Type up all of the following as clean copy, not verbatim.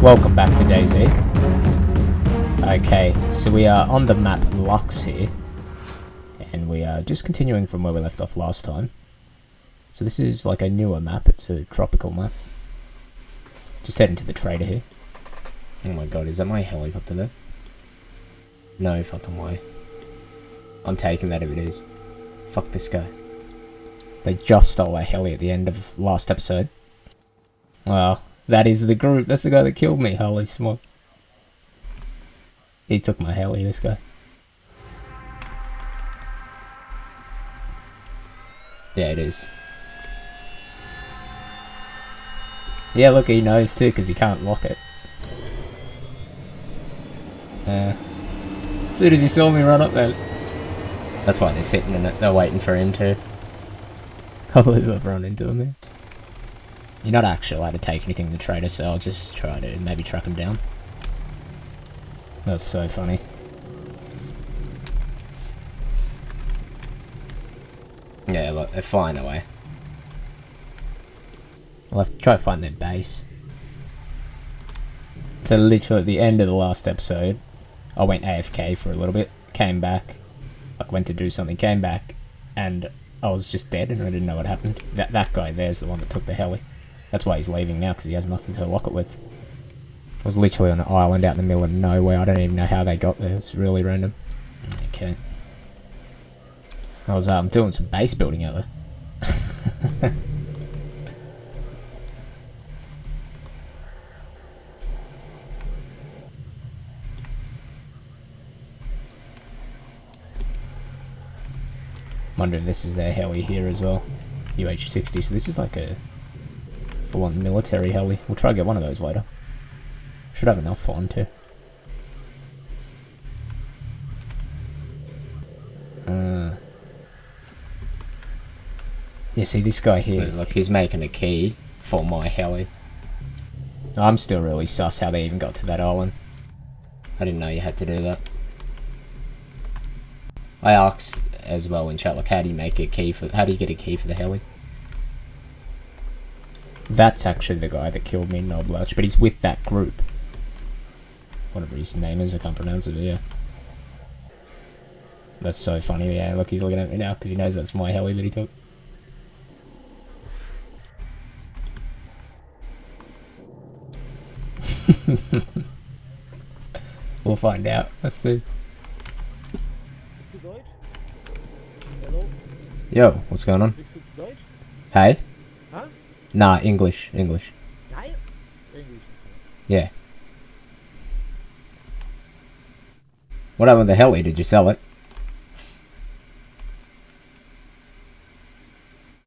Welcome back to DayZ. Okay, so we are on the map Lux here, and we are just continuing from where we left off last time. So this is like a newer map, it's a tropical map. Just heading to the trader here. Oh my god, is that my helicopter there? No fucking way. I'm taking that if it is. Fuck this guy. They just stole our heli at the end of last episode. Well, that is the group. That's the guy that killed me. Holy smoke. He took my heli, this guy. Yeah, it is. Yeah, look, he knows too, because he can't lock it. As soon as he saw me run up there. That's why they're sitting in it. They're waiting for him to. Can't believe I've run into him here. You're not actually allowed to take anything to the trader, so I'll just try to maybe track him down. That's so funny. Yeah, look, they're flying away. I'll have to try to find their base. So literally at the end of the last episode, I went AFK for a little bit, came back, like went to do something, came back, and I was just dead and I didn't know what happened. That guy there's the one that took the heli. That's why he's leaving now, because he has nothing to lock it with. I was literally on an island out in the middle of nowhere. I don't even know how they got there. It's really random. Okay. I was doing some base building out there. Wonder if this is their heli here as well. UH-60, so this is like a full-on military heli. We'll try to get one of those later. Should have enough for one too. Yeah, see this guy here, look, he's making a key for my heli. I'm still really sus how they even got to that island. I didn't know you had to do that. I asked as well in chat, like, how do you make a key for, how do you get a key for the heli? That's actually the guy that killed me in Noblash, but he's with that group. Whatever his name is, I can't pronounce it, but yeah. That's so funny, yeah, look, he's looking at me now, because he knows that's my heli that he took. We'll find out, let's see. Yo, what's going on? Hey? Huh? Nah, English. English. Yeah. What happened with the heli? Did you sell it?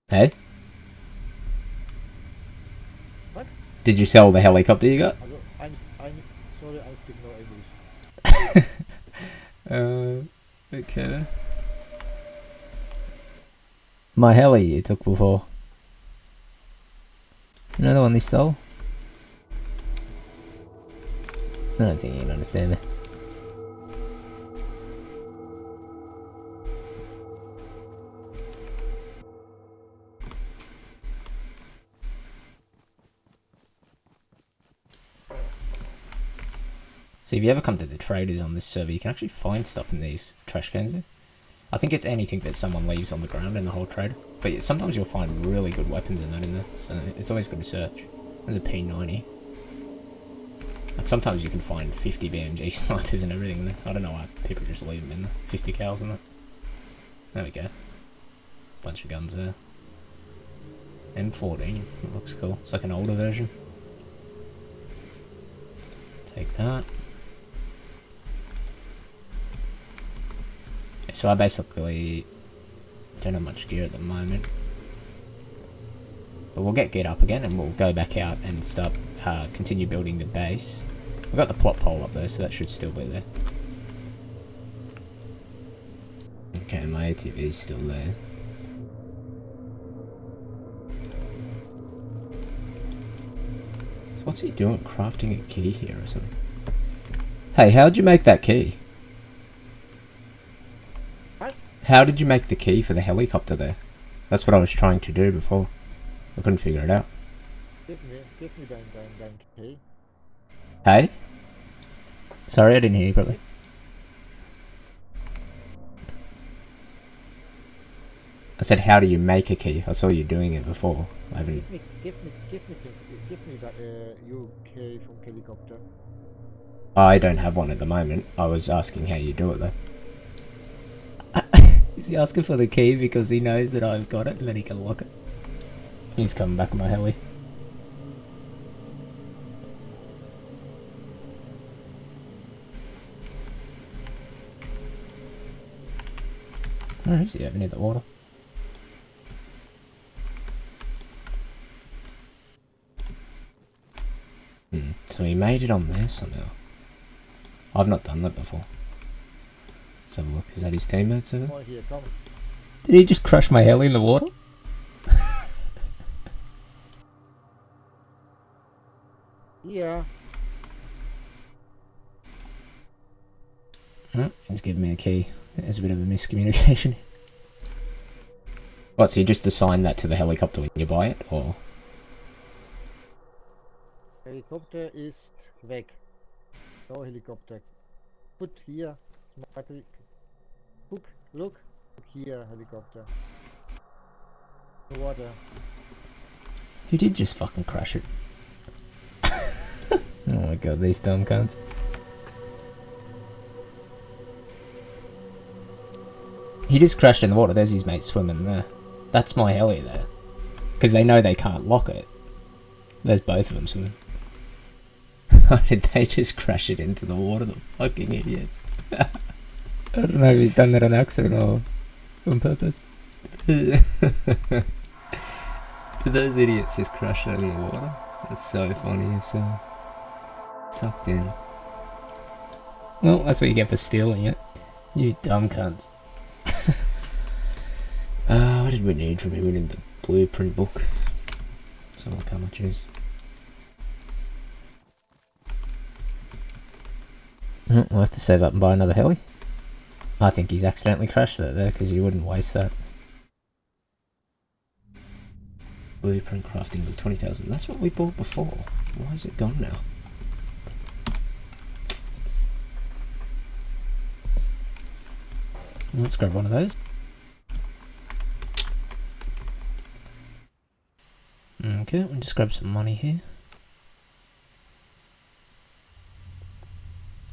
Hey? What? Did you sell the helicopter you got? I'm sorry, I speak no English. Okay. My heli you took before. Another one they stole? I don't think you can understand me. So if you ever come to the traders on this server, you can actually find stuff in these trash cans here. I think it's anything that someone leaves on the ground in the whole trade. But sometimes you'll find really good weapons and that in there, so it's always good to search. There's a P90. Like sometimes you can find 50 BMG snipers and everything in there. I don't know why people just leave them in there. 50 cals in there. There we go. Bunch of guns there. M14, it looks cool. It's like an older version. Take that. So I basically don't have much gear at the moment, but we'll get up again and we'll go back out and start continue building the base. We've got the plot pole up there, so that should still be there. Okay, my ATV is still there. So what's he doing? Crafting a key here or something? Hey, how'd you make that key? How did you make the key for the helicopter there? That's what I was trying to do before. I couldn't figure it out. Give me dein Key. Hey? Sorry, I didn't hear you properly. I said, how do you make a key? I saw you doing it before. I haven't... Give me that UK from helicopter. I don't have one at the moment. I was asking how you do it though. Is he asking for the key because he knows that I've got it and then he can lock it? He's coming back on my heli. Where is he? Over near the water. So he made it on there somehow. I've not done that before. Let's have a look. Is that his teammates over there? Oh, here, come. Did he just crush my heli in the water? Yeah. He's giving me a key. There's a bit of a miscommunication. What, so you just assign that to the helicopter when you buy it, or...? Helicopter ist weg. No helicopter. Put here. Look here, helicopter. The water. He did just fucking crash it. Oh my god, these dumb cunts. He just crashed in the water. There's his mate swimming there. That's my heli there. Because they know they can't lock it. There's both of them swimming. How did they just crash it into the water, the fucking idiots? I don't know if he's done that on accident or on purpose. Did those idiots just crash it in the water? That's so funny if so. Sucked in. Well, that's what you get for stealing it. You dumb cunts. What did we need from him? We need the blueprint book. So look how much it is. We'll have to save up and buy another heli. I think he's accidentally crashed that there because you wouldn't waste that. Blueprint crafting book 20,000. That's what we bought before. Why is it gone now? Let's grab one of those. Okay, we'll just grab some money here.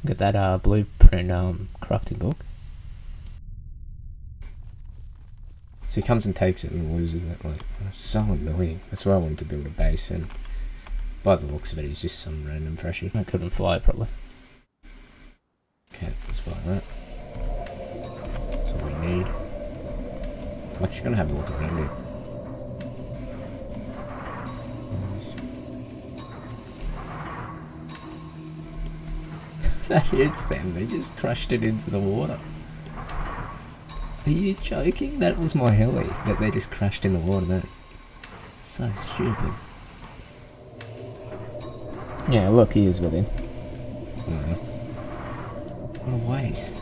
Get that blueprint crafting book. So he comes and takes it and loses it. Like, so annoying. That's why I wanted to build a base, and by the looks of it, he's just some random freshie. I couldn't fly probably. Okay, let's buy that. That's all we need. I'm actually gonna have a look around here. That hits them, they just crushed it into the water. Are you joking? That was my heli that they just crashed in the water. That so stupid. Yeah, look, he is within. What a waste.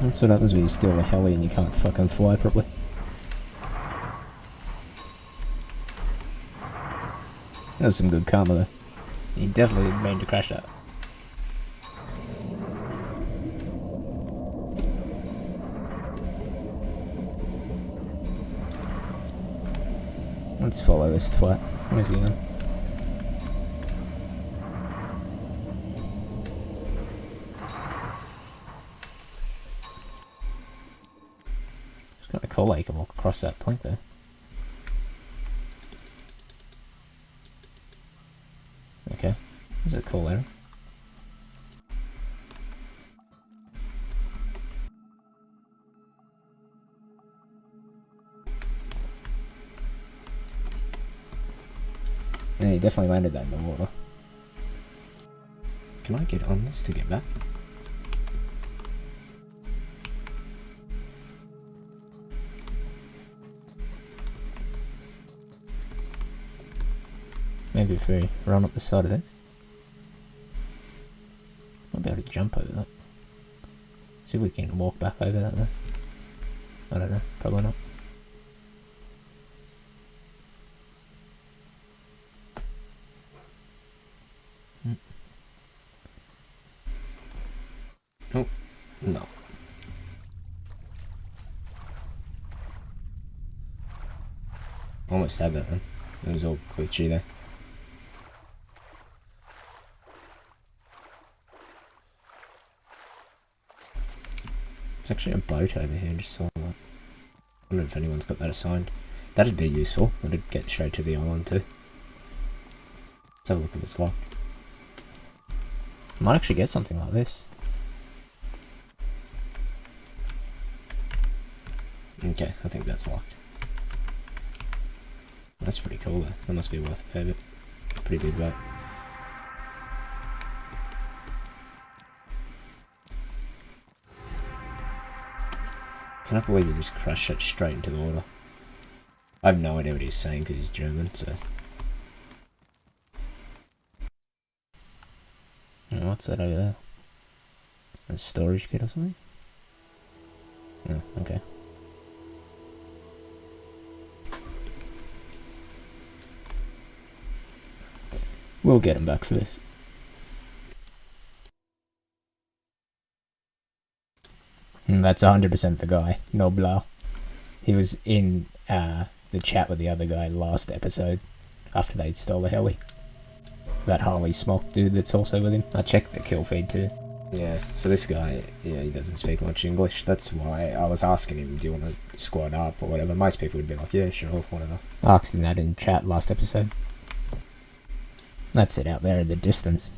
That's what happens when you steal a heli and you can't fucking fly properly. That was some good karma though. You definitely didn't mean to crash that. Let's follow this twat. Where's he on? Just got the cola, you can walk across that plank there. Okay, there's a cool area. Yeah, he definitely landed that in the water. Can I get on this to get back? Maybe if we run up the side of this. Might be able to jump over that. See if we can walk back over that though. I don't know, probably not. Oh, no. Almost had that then. It was all glitchy there. There's actually a boat over here, just saw that. I wonder if anyone's got that assigned. That'd be useful. That'd get straight to the island too. Let's have a look if it's locked. Might actually get something like this. Okay, I think that's locked. That's pretty cool though. That must be worth a fair bit. Pretty big boat. Cannot believe he just crashed it straight into the water. I have no idea what he's saying because he's German, so... Oh, what's that over there? A storage kit or something? Oh, okay. We'll get him back for this. That's 100% the guy, Noblar. He was in the chat with the other guy last episode after they stole the heli. That Harley Smock dude that's also with him. I checked the kill feed too. Yeah, so this guy, yeah, he doesn't speak much English. That's why I was asking him, do you want to squad up or whatever? Most people would be like, yeah, sure, whatever. I asked him that in chat last episode. That's it out there in the distance.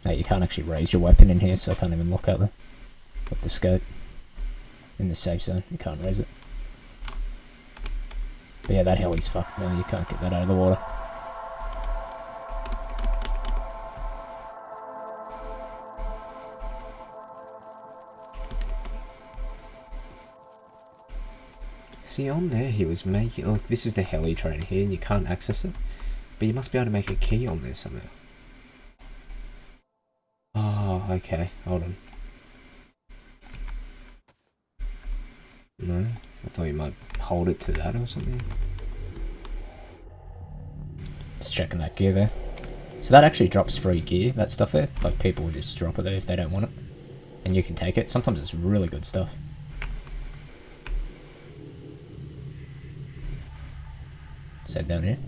No, you can't actually raise your weapon in here, so I can't even look at it with the scope. In the safe zone, you can't raise it. But yeah, that heli's fucked now, you can't get that out of the water. See, on there he was making, like, this is the heli train here and you can't access it. But you must be able to make a key on there somehow. Oh, okay, hold on. No, I thought you might hold it to that or something. Just checking that gear there. So that actually drops free gear, that stuff there. Like, people will just drop it there if they don't want it. And you can take it. Sometimes it's really good stuff. Set down here.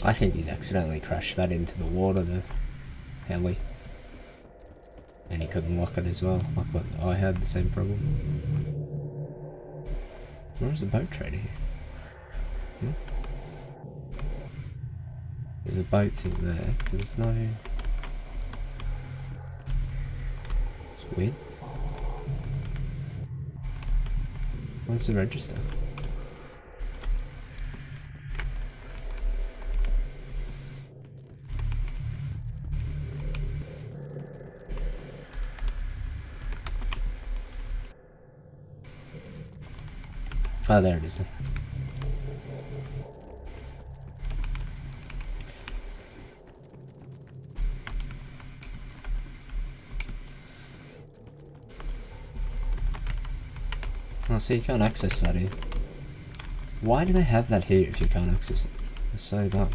I think he's accidentally crashed that into the water, the heli. And he couldn't lock it as well, like what I had the same problem. Where's the boat trader here? Hmm? There's a boat thing there, but there's no... It's weird. Where's the register? Oh, there it is then. Oh, so you can't access that here. Why do they have that here if you can't access it? It's so dumb.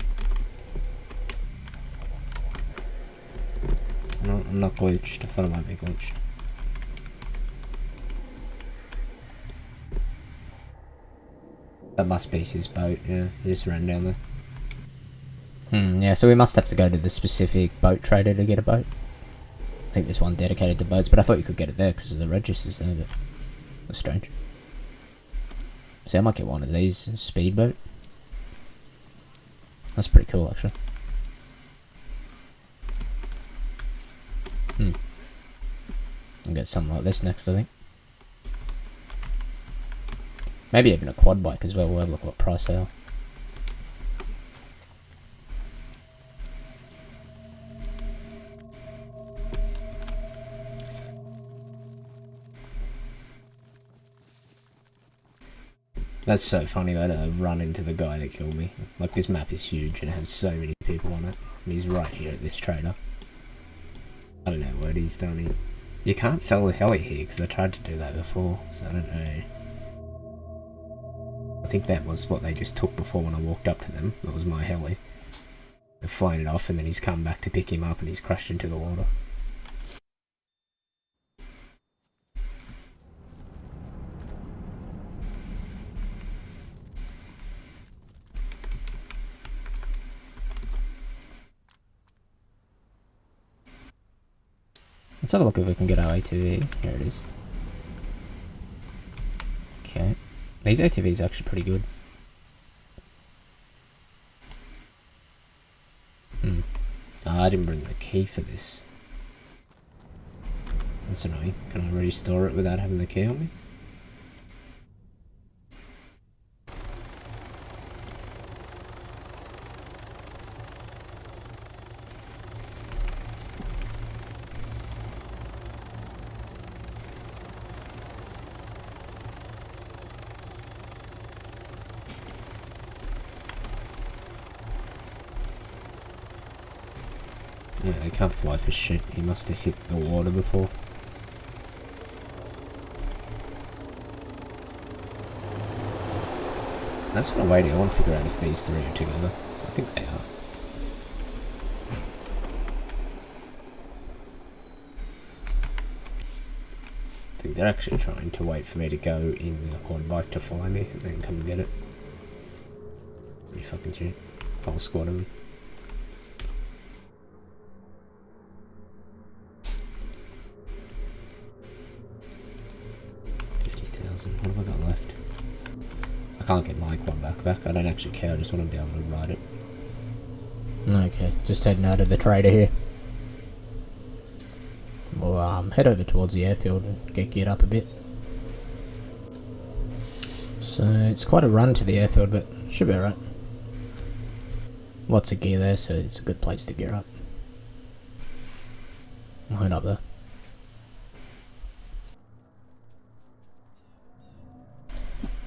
No, I'm not glitched. I thought it might be glitched. That must be his boat, yeah. He just ran down there. Yeah, so we must have to go to the specific boat trader to get a boat. I think there's one dedicated to boats, but I thought you could get it there because of the registers there, but that's strange. See, I might get one of these, speedboat. That's pretty cool, actually. I'll get something like this next, I think. Maybe even a quad bike as well. We'll have a look what price they are. That's so funny that I run into the guy that killed me. Like, this map is huge and it has so many people on it. And he's right here at this trader. I don't know what he's done. You can't sell the heli here because I tried to do that before, so I don't know. I think that was what they just took before when I walked up to them. That was my heli. They've flown it off and then he's come back to pick him up and he's crashed into the water. Let's have a look if we can get our ATV. Here it is. Okay. These ATVs are actually pretty good. Oh, I didn't bring the key for this. That's annoying. Can I restore it without having the key on me? Yeah, they can't fly for shit. He must have hit the water before. That's what I'm waiting. I want to figure out if these three are together. I think they are. I think they're actually trying to wait for me to go in the quad bike to follow me and then come and get it. You fucking shit. Whole squad of them. What have I got left? I can't get my quad back. I don't actually care, I just want to be able to ride it. Okay, just heading out of the trader here. We'll head over towards the airfield and get geared up a bit. So it's quite a run to the airfield, but should be alright. Lots of gear there, so it's a good place to gear up. I'll head up there.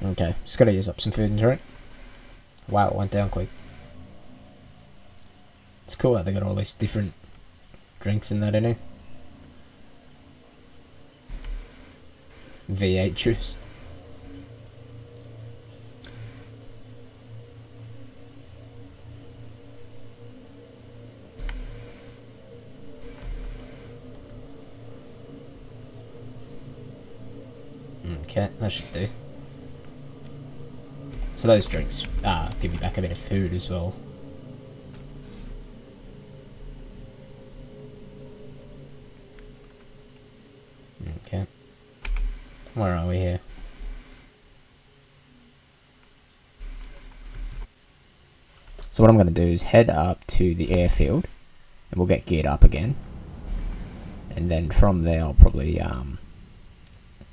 Okay, just gotta use up some food and drink. Wow, it went down quick. It's cool how they got all these different drinks in that, in here. V8 juice. Okay, that should do. So those drinks give you back a bit of food as well. Okay. Where are we here? So what I'm going to do is head up to the airfield and we'll get geared up again. And then from there I'll probably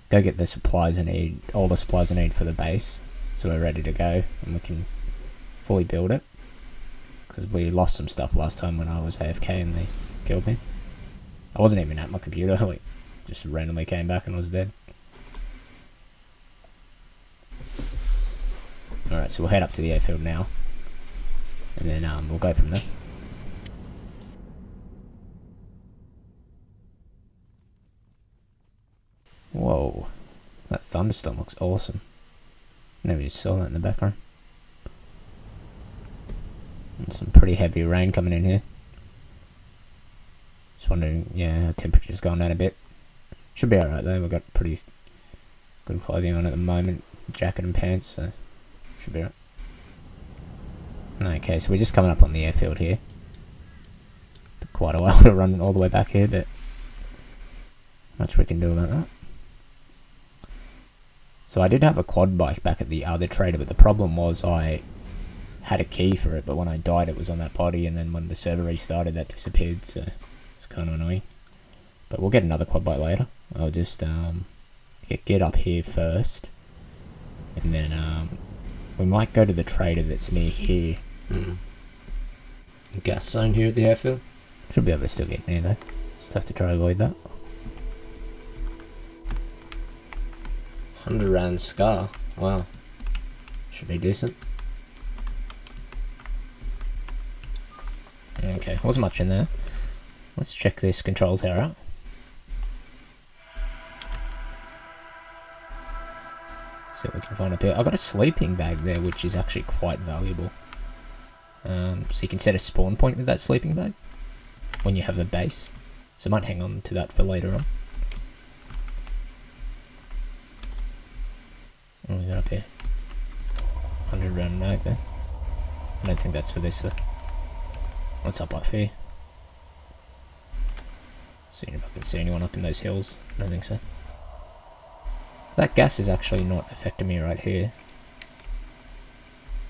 go get the supplies I need, all the supplies I need for the base. So we're ready to go and we can fully build it. Because we lost some stuff last time when I was AFK and they killed me. I wasn't even at my computer, like just randomly came back and was dead. Alright, so we'll head up to the airfield now. And then we'll go from there. Whoa, that thunderstorm looks awesome. Never even saw that in the background. And some pretty heavy rain coming in here. Just wondering, yeah, our temperature's gone down a bit. Should be alright though, we've got pretty good clothing on at the moment. Jacket and pants, so should be alright. Okay, so we're just coming up on the airfield here. Took quite a while to run all the way back here, but much we can do about that. So I did have a quad bike back at the other trader, but the problem was I had a key for it, but when I died it was on that body, and then when the server restarted that disappeared, so it's kind of annoying. But we'll get another quad bike later. I'll just get up here first, and then we might go to the trader that's near here. The gas zone here at the airfield. Should be able to still get near though. Just have to try to avoid that. 100 round scar. Wow. Should be decent. Okay, wasn't much in there. Let's check this control tower out. See what we can find up here. I got a sleeping bag there, which is actually quite valuable. So you can set a spawn point with that sleeping bag when you have a base. So I might hang on to that for later on. What do we got up here? 100 round mag there. I don't think that's for this though. What's up here? Seeing if I can see anyone up in those hills. I don't think so. That gas is actually not affecting me right here.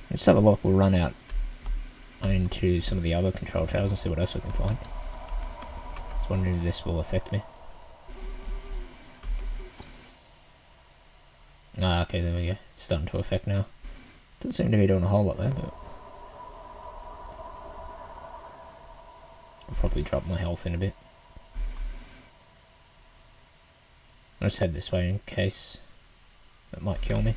Let's have a look. We'll run out into some of the other control towers and see what else we can find. I was wondering if this will affect me. Ah, okay, there we go. It's starting to affect now. Doesn't seem to be doing a whole lot there, but I'll probably drop my health in a bit. I'll just head this way in case it might kill me.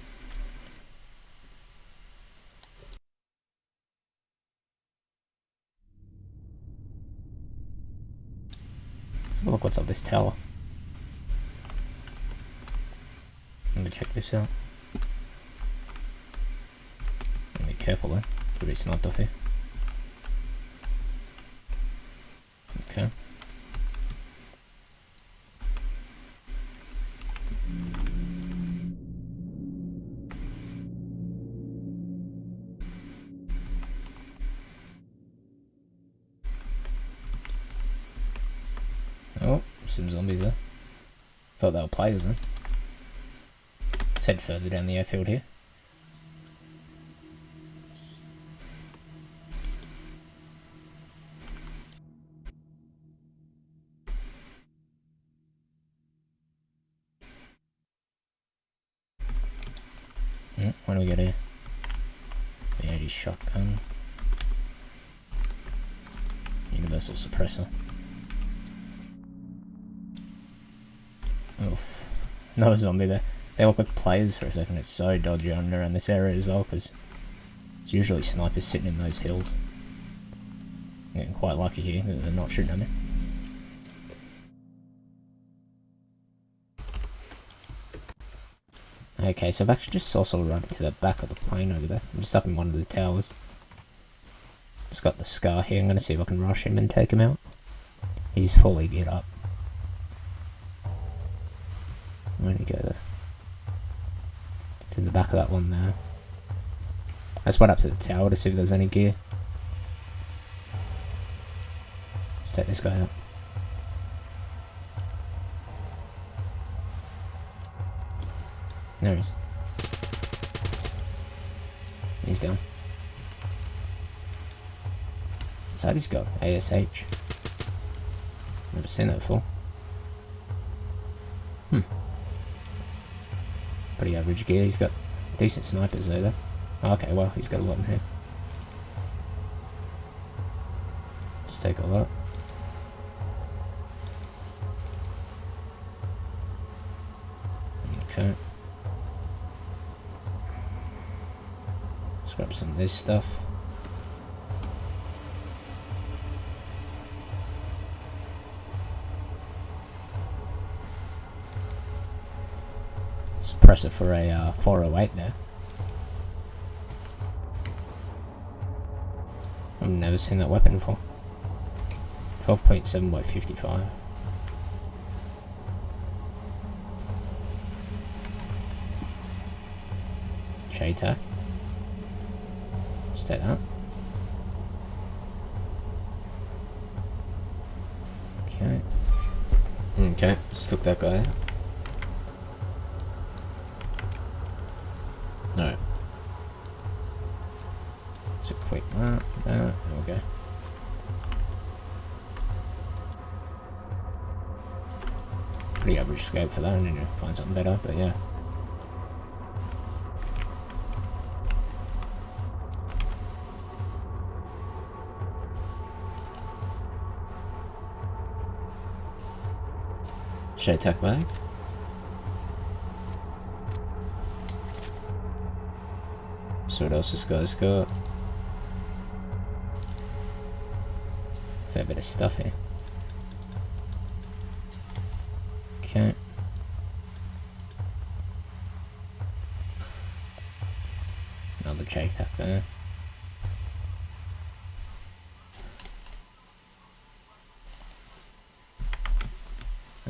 Let's have a look what's up this tower. Let me check this out. Be careful though, could be sniped off here. Okay. Oh, some zombies there. Thought they were players then. Let's head further down the airfield here. What do we got here? The 80 shotgun. Universal suppressor. Oof. Another zombie there. They look like players for a second. It's so dodgy around this area as well, because there's usually snipers sitting in those hills. I'm getting quite lucky here that they're not shooting at me. Okay, so I've actually just also run to the back of the plane over there. I'm just up in one of the towers. Just got the Scar here. I'm going to see if I can rush him and take him out. He's fully geared up. Where'd he go there? It's in the back of that one there. I just went up to the tower to see if there's any gear. Let's take this guy out. There he is. He's down. Inside he's got ASH. Never seen that before. Pretty average gear. He's got decent snipers though. Okay, well, he's got a lot in here. Let's take a look. Okay. Let's grab some of this stuff. Suppressor for a 408 there. I've never seen that weapon before. 12.7 by 55. J-tac. Let's take that. Okay. Okay, just took that guy out. Alright. Let's equip that, there we go. Pretty average scope for that, I need to find something better, but yeah. Should I tuck back? So what else this guy's got? Fair bit of stuff here. Okay. Another JTAC there.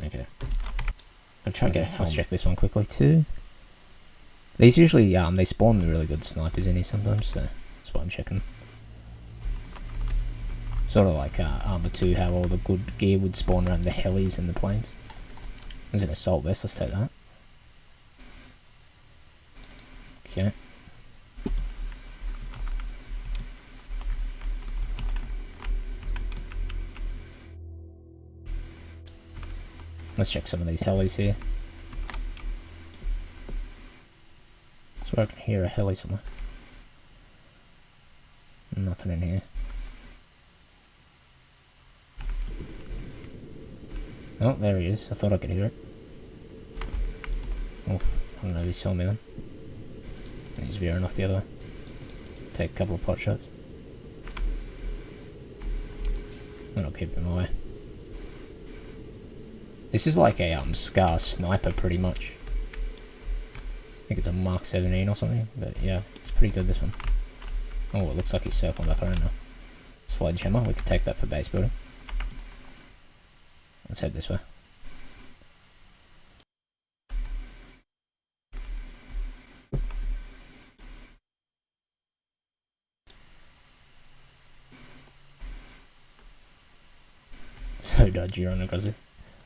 Okay. I'll try and get. I'll check this one quickly too. These usually they spawn the really good snipers in here sometimes, so that's why I'm checking. Sort of like Arma 2, how all the good gear would spawn around the helis and the planes. There's an assault vest. Let's take that. Okay. Let's check some of these helis here. So I can hear a heli somewhere. Nothing in here. Oh, there he is. I thought I could hear it. Oof, I don't know if he saw me then. He's veering off the other way. Take a couple of pot shots. And I'll keep him away. This is like a Scar sniper pretty much. I think it's a Mark 17 or something, but yeah, it's pretty good this one. Oh, it looks like he's circling back around now. Sledgehammer, we could take that for base building. Let's head this way. So dodgy on aggressive.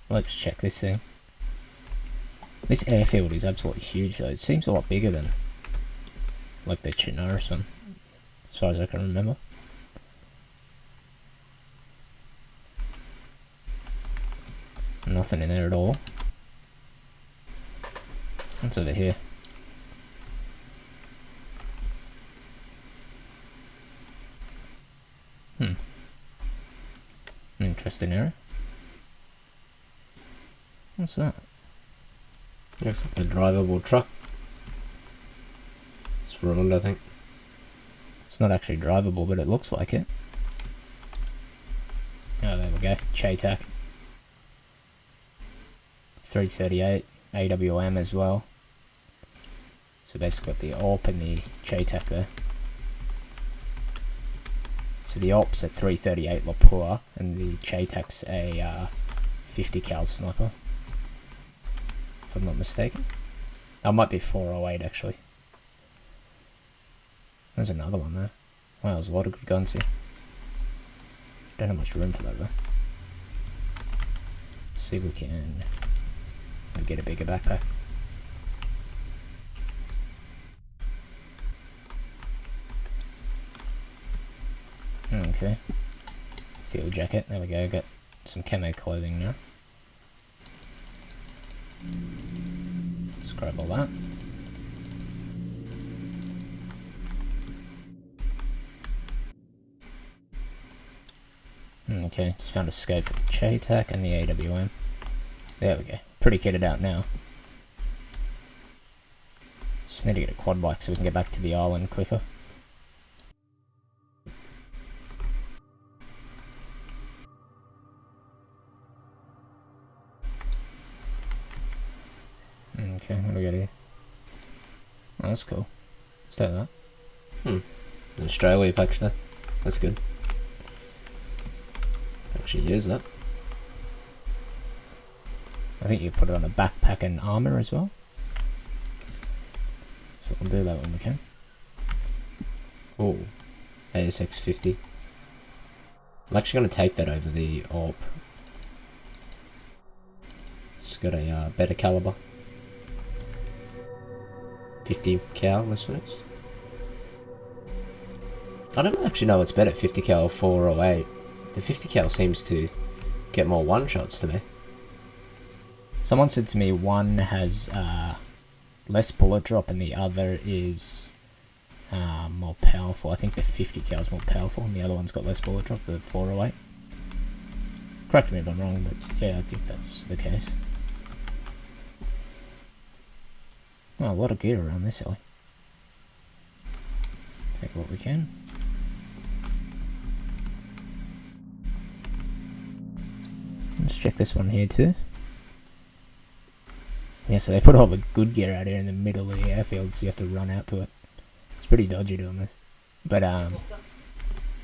Let's check this thing. This airfield is absolutely huge though. It seems a lot bigger than like the Chinaris one, as far as I can remember. Nothing in there at all. What's over here? Interesting area. What's that? Looks like a drivable truck. It's ruined, I think. It's not actually drivable, but it looks like it. Oh, there we go. JTAC. 338 AWM as well. So basically got the AWP and the JTAC there. So the AWP's a 338 Lapua and the JTAC's a 50 cal sniper, if I'm not mistaken. That might be 408 actually. There's another one there. Wow, there's a lot of good guns here. Don't have much room for that though. See if we can get a bigger backpack. Okay. Field jacket, there we go, got some camo clothing now. Let's grab all that. Okay, just found a scope for the JTAC and the AWM. There we go, pretty kitted out now. Just need to get a quad bike so we can get back to the island quicker. Okay, what do we got here? Oh, that's cool. Let's take that. An Australia patch there. That's good. Actually use that. I think you put it on a backpack and armor as well. So we'll do that when we can. Oh, ASX 50. I'm actually going to take that over the AWP. It's got a better caliber. 50 cal, this one is. I don't actually know what's better, 50 cal or 408. The 50 cal seems to get more one shots to me. Someone said to me one has less bullet drop and the other is more powerful. I think the 50 cal is more powerful and the other one's got less bullet drop, the 408. Correct me if I'm wrong, but yeah, I think that's the case. Oh, a lot of gear around this alley. Take what we can. Let's check this one here too. Yeah, so they put all the good gear out here in the middle of the airfield, so you have to run out to it. It's pretty dodgy doing this. But,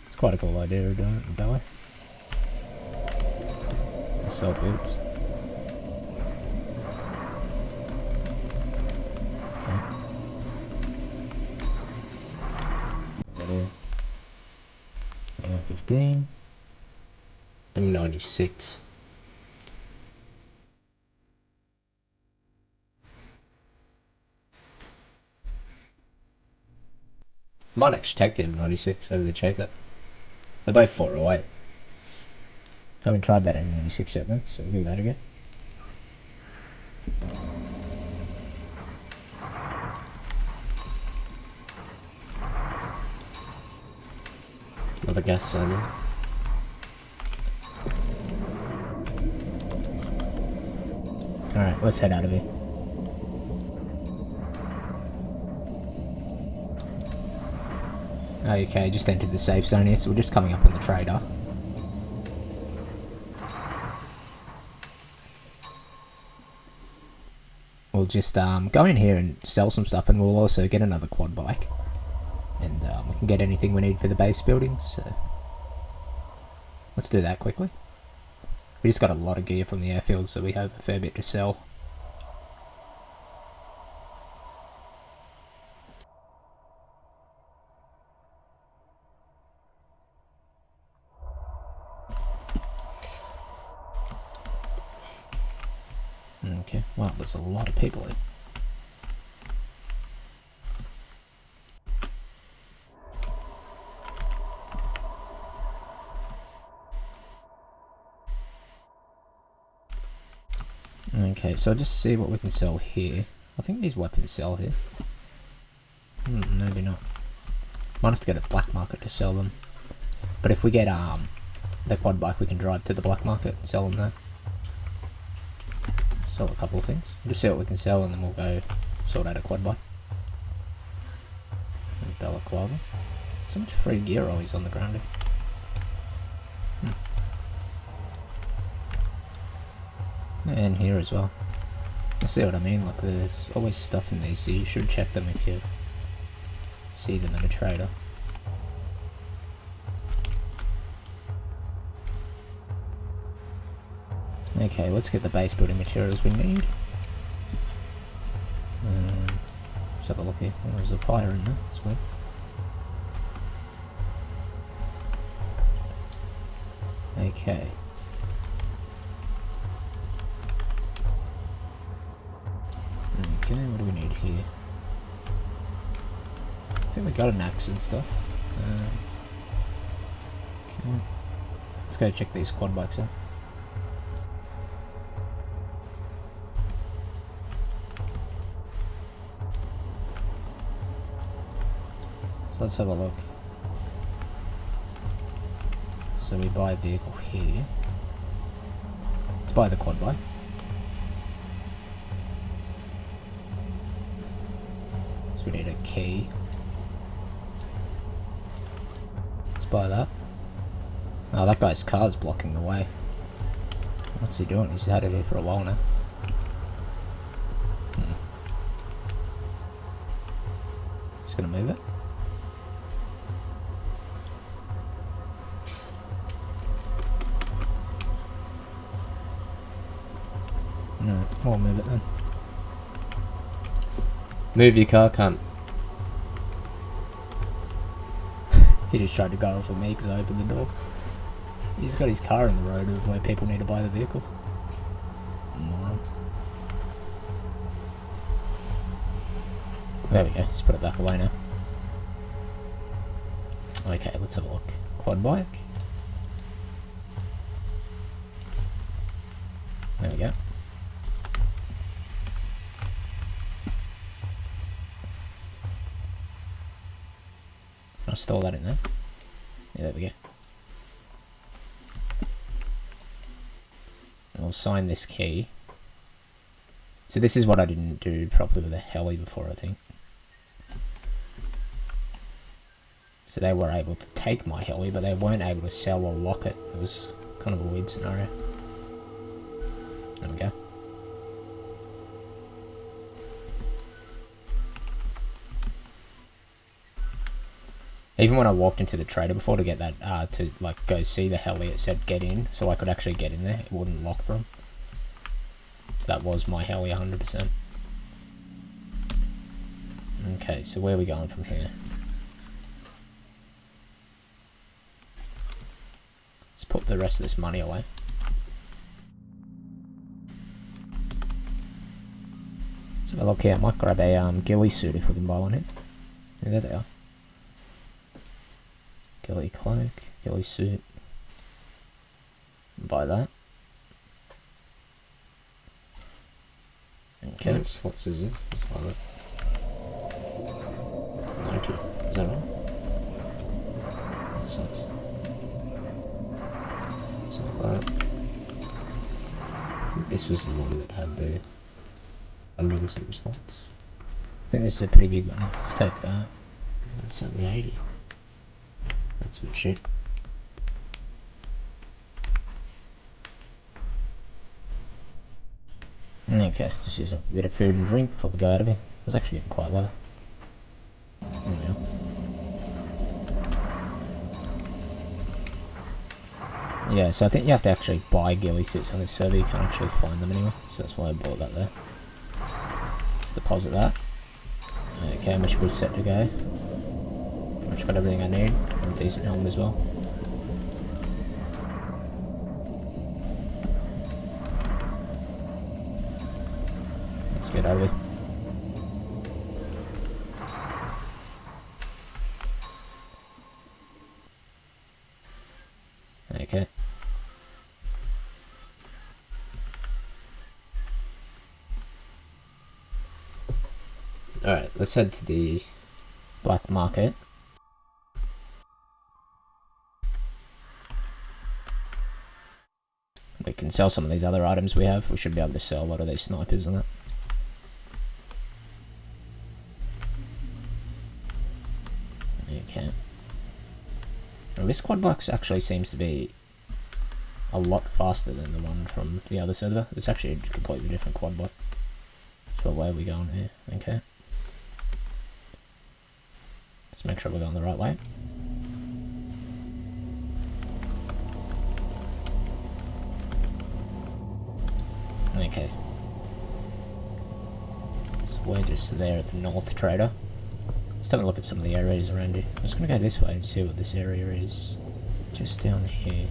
it's quite a cool idea of doing it that way. Sell boots. Okay. 15. And 96. Might actually take the M96 over the Chaser. They're both 408. Haven't tried that M96 yet though, so we'll give that a go. Another gas cylinder. Alright, let's head out of here. Okay, just entered the safe zone here, so we're just coming up on the trader. We'll just go in here and sell some stuff, and we'll also get another quad bike. And we can get anything we need for the base building, so let's do that quickly. We just got a lot of gear from the airfield, so we have a fair bit to sell. Okay, wow, there's a lot of people here. Okay, so I'll just see what we can sell here. I think these weapons sell here. Maybe not. Might have to go to the black market to sell them. But if we get the quad bike, we can drive to the black market and sell them there. Sell a couple of things. We'll just see what we can sell, and then we'll go sort out a quad bike. And balaclava. So much free gear always on the ground here. And here as well. You see what I mean? Like, there's always stuff in these, so you should check them if you see them in a trader. Okay, let's get the base building materials we need. Let's have a look here. Oh, there's a fire in there. That's weird. Okay. Okay, what do we need here? I think we got an axe and stuff. Okay. Let's go check these quad bikes out. So let's have a look. So we buy a vehicle here. Let's buy the quad bike. So we need a key. Let's buy that. Oh, that guy's car's blocking the way. What's he doing? He's had it here for a while now. Just gonna move it. No, we'll move it then. Move your car, cunt. He just tried to go off at me because I opened the door. He's got his car in the road of where people need to buy the vehicles. There we go, just put it back away now. Okay, let's have a look. Quad bike. There we go. I'll store that in there. Yeah, there we go. I'll sign this key. So this is what I didn't do properly with the heli before, I think. So they were able to take my heli, but they weren't able to sell or lock it. It was kind of a weird scenario. There we go. Even when I walked into the trader before to get that, to like go see the heli, it said get in, so I could actually get in there. It wouldn't lock for them. So that was my heli 100%. Okay, so where are we going from here? Let's put the rest of this money away. So look here, I might grab a ghillie suit if we can buy one here. Yeah, there they are. Ghillie cloak, ghillie suit. Buy that. Okay. What slots is this? Just like that. 90. Is that right? That sucks. So like that. I think this was the one that had the 107 slots. I think this is a pretty big one. Let's take that. That's only 80. That's some shit. Okay, just use a bit of food and drink before we go out of here. It was actually getting quite low. Yeah. Yeah, so I think you have to actually buy ghillie suits on this server. You can't actually find them anywhere, so that's why I bought that there. Just deposit that. Okay, we should be set to go. Pretty much got everything I need. And a decent helmet as well. Let's get out of here. Okay. Alright, let's head to the Black market. We can sell some of these other items we have. We should be able to sell a lot of these snipers and that. Okay. Well, this quad bike actually seems to be a lot faster than the one from the other server. It's actually a completely different quad bike. So where are we going here? Okay. Let's make sure we're going the right way. Okay. So we're just there at the North Trader. Let's have a look at some of the areas around here. I'm just going to go this way and see what this area is. Just down here.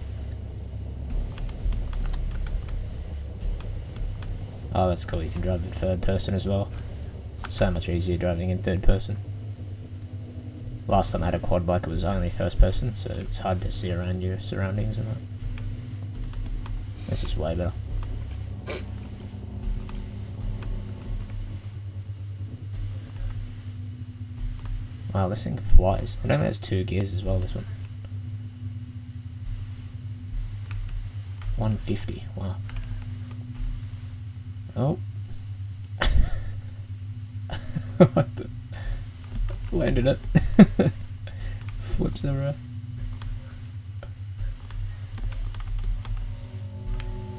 Oh, that's cool. You can drive in third person as well. So much easier driving in third person. Last time I had a quad bike, it was only first person, so it's hard to see around your surroundings and that. This is way better. Wow, this thing flies. It only has 2 gears as well, this one. 150, wow. Oh. What the? Landed it. Flips everywhere.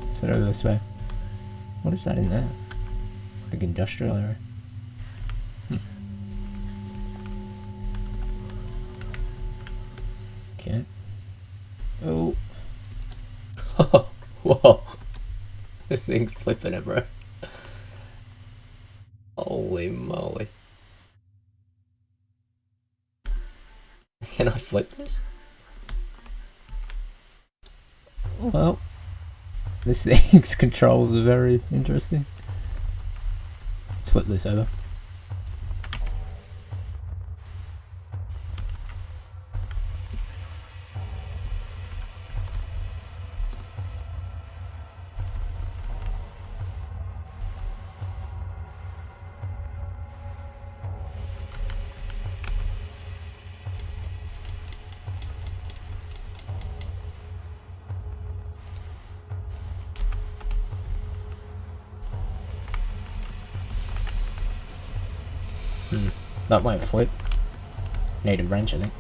Let's head over this way. What is that in there? Big industrial area. Okay. Oh. Whoa. This thing's flipping it, bro. Holy moly. Can I flip this? Well, this thing's controls are very interesting. Let's flip this over. That won't flip. Need a wrench, I think.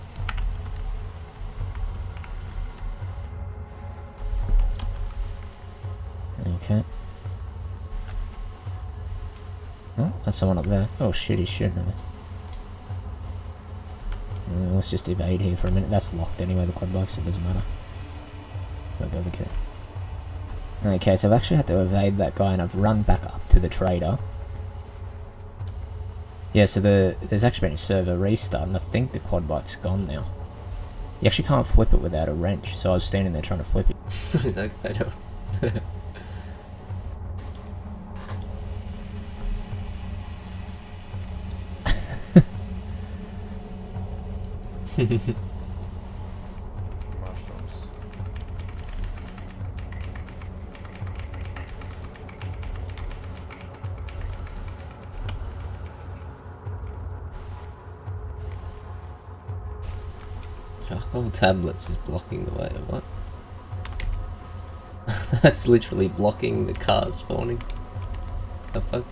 Okay. Oh, that's someone up there. Oh shit, he's shooting at me. Let's just evade here for a minute. That's locked anyway, the quad bike, so it doesn't matter. Won't be able to get it. Okay, so I've actually had to evade that guy and I've run back up to the trader. Yeah, so there's actually been a server restart and I think the quad bike's gone now. You actually can't flip it without a wrench, so I was standing there trying to flip it. It's okay, I don't. Mushrooms. Charcoal tablets is blocking the way, or what? That's literally blocking the car spawning. The fuck?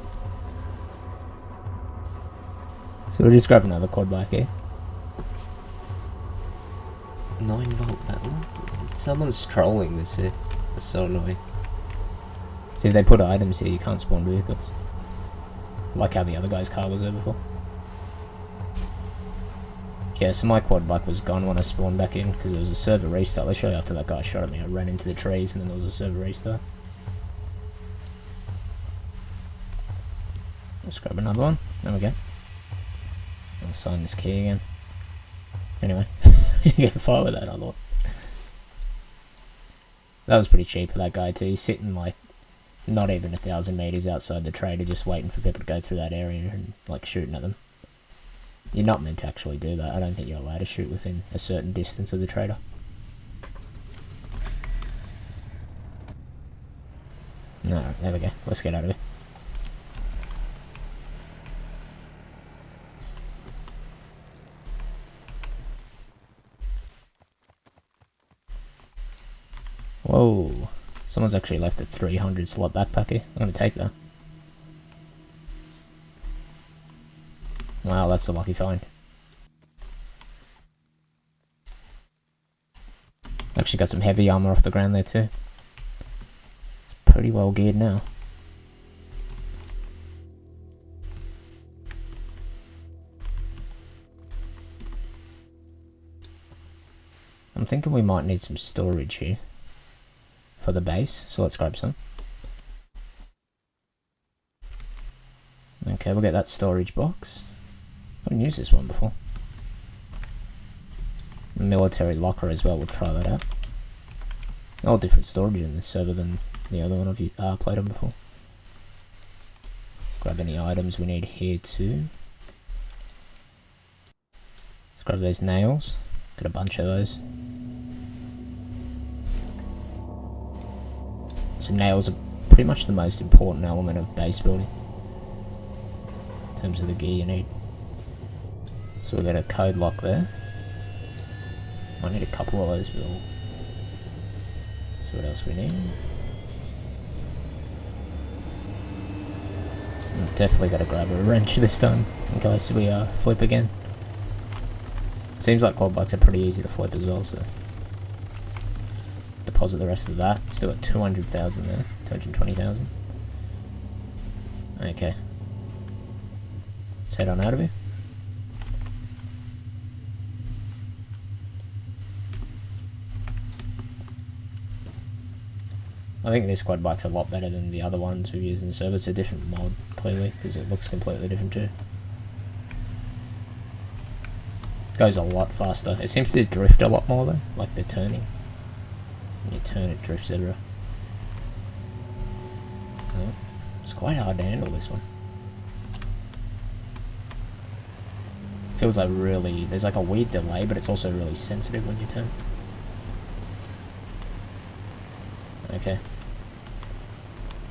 So we'll just grab another quad bike here. 9-volt battle? Someone's trolling this here. That's so annoying. See, if they put items here, you can't spawn vehicles. Like how the other guy's car was there before. Yeah, so my quad bike was gone when I spawned back in because there was a server restart. Literally after that guy shot at me, I ran into the trees and then there was a server restart. Let's grab another one. There we go. I'll sign this key again. Anyway, you get far with that, I thought. That was pretty cheap for that guy too. He's sitting like not even 1,000 meters outside the trader, just waiting for people to go through that area and like shooting at them. You're not meant to actually do that. I don't think you're allowed to shoot within a certain distance of the trader. No, there we go. Let's get out of here. Whoa. Someone's actually left a 300 slot backpack here. I'm going to take that. Wow, that's a lucky find. Actually got some heavy armor off the ground there too. It's pretty well geared now. I'm thinking we might need some storage here for the base, so let's grab some. Okay, we'll get that storage box. I haven't used this one before. Military locker as well, we'll try that out. All different storage in this server than the other one I've played on before. Grab any items we need here too. Let's grab those nails. Got a bunch of those. So nails are pretty much the most important element of base building in terms of the gear you need. So we've got a code lock there. Might need a couple of those, but we'll see what else we need. Definitely got to grab a wrench this time in case we flip again. Seems like quad bikes are pretty easy to flip as well, so deposit the rest of that. Still got 200,000 there, 220,000. Okay, let's head on out of here. I think this quad bike's a lot better than the other ones we've used in the server. It's a different mod, clearly, because it looks completely different too. Goes a lot faster. It seems to drift a lot more though, like the turning. When you turn, it drifts everywhere. Oh, it's quite hard to handle this one. Feels like really, there's like a weird delay, but it's also really sensitive when you turn. Okay.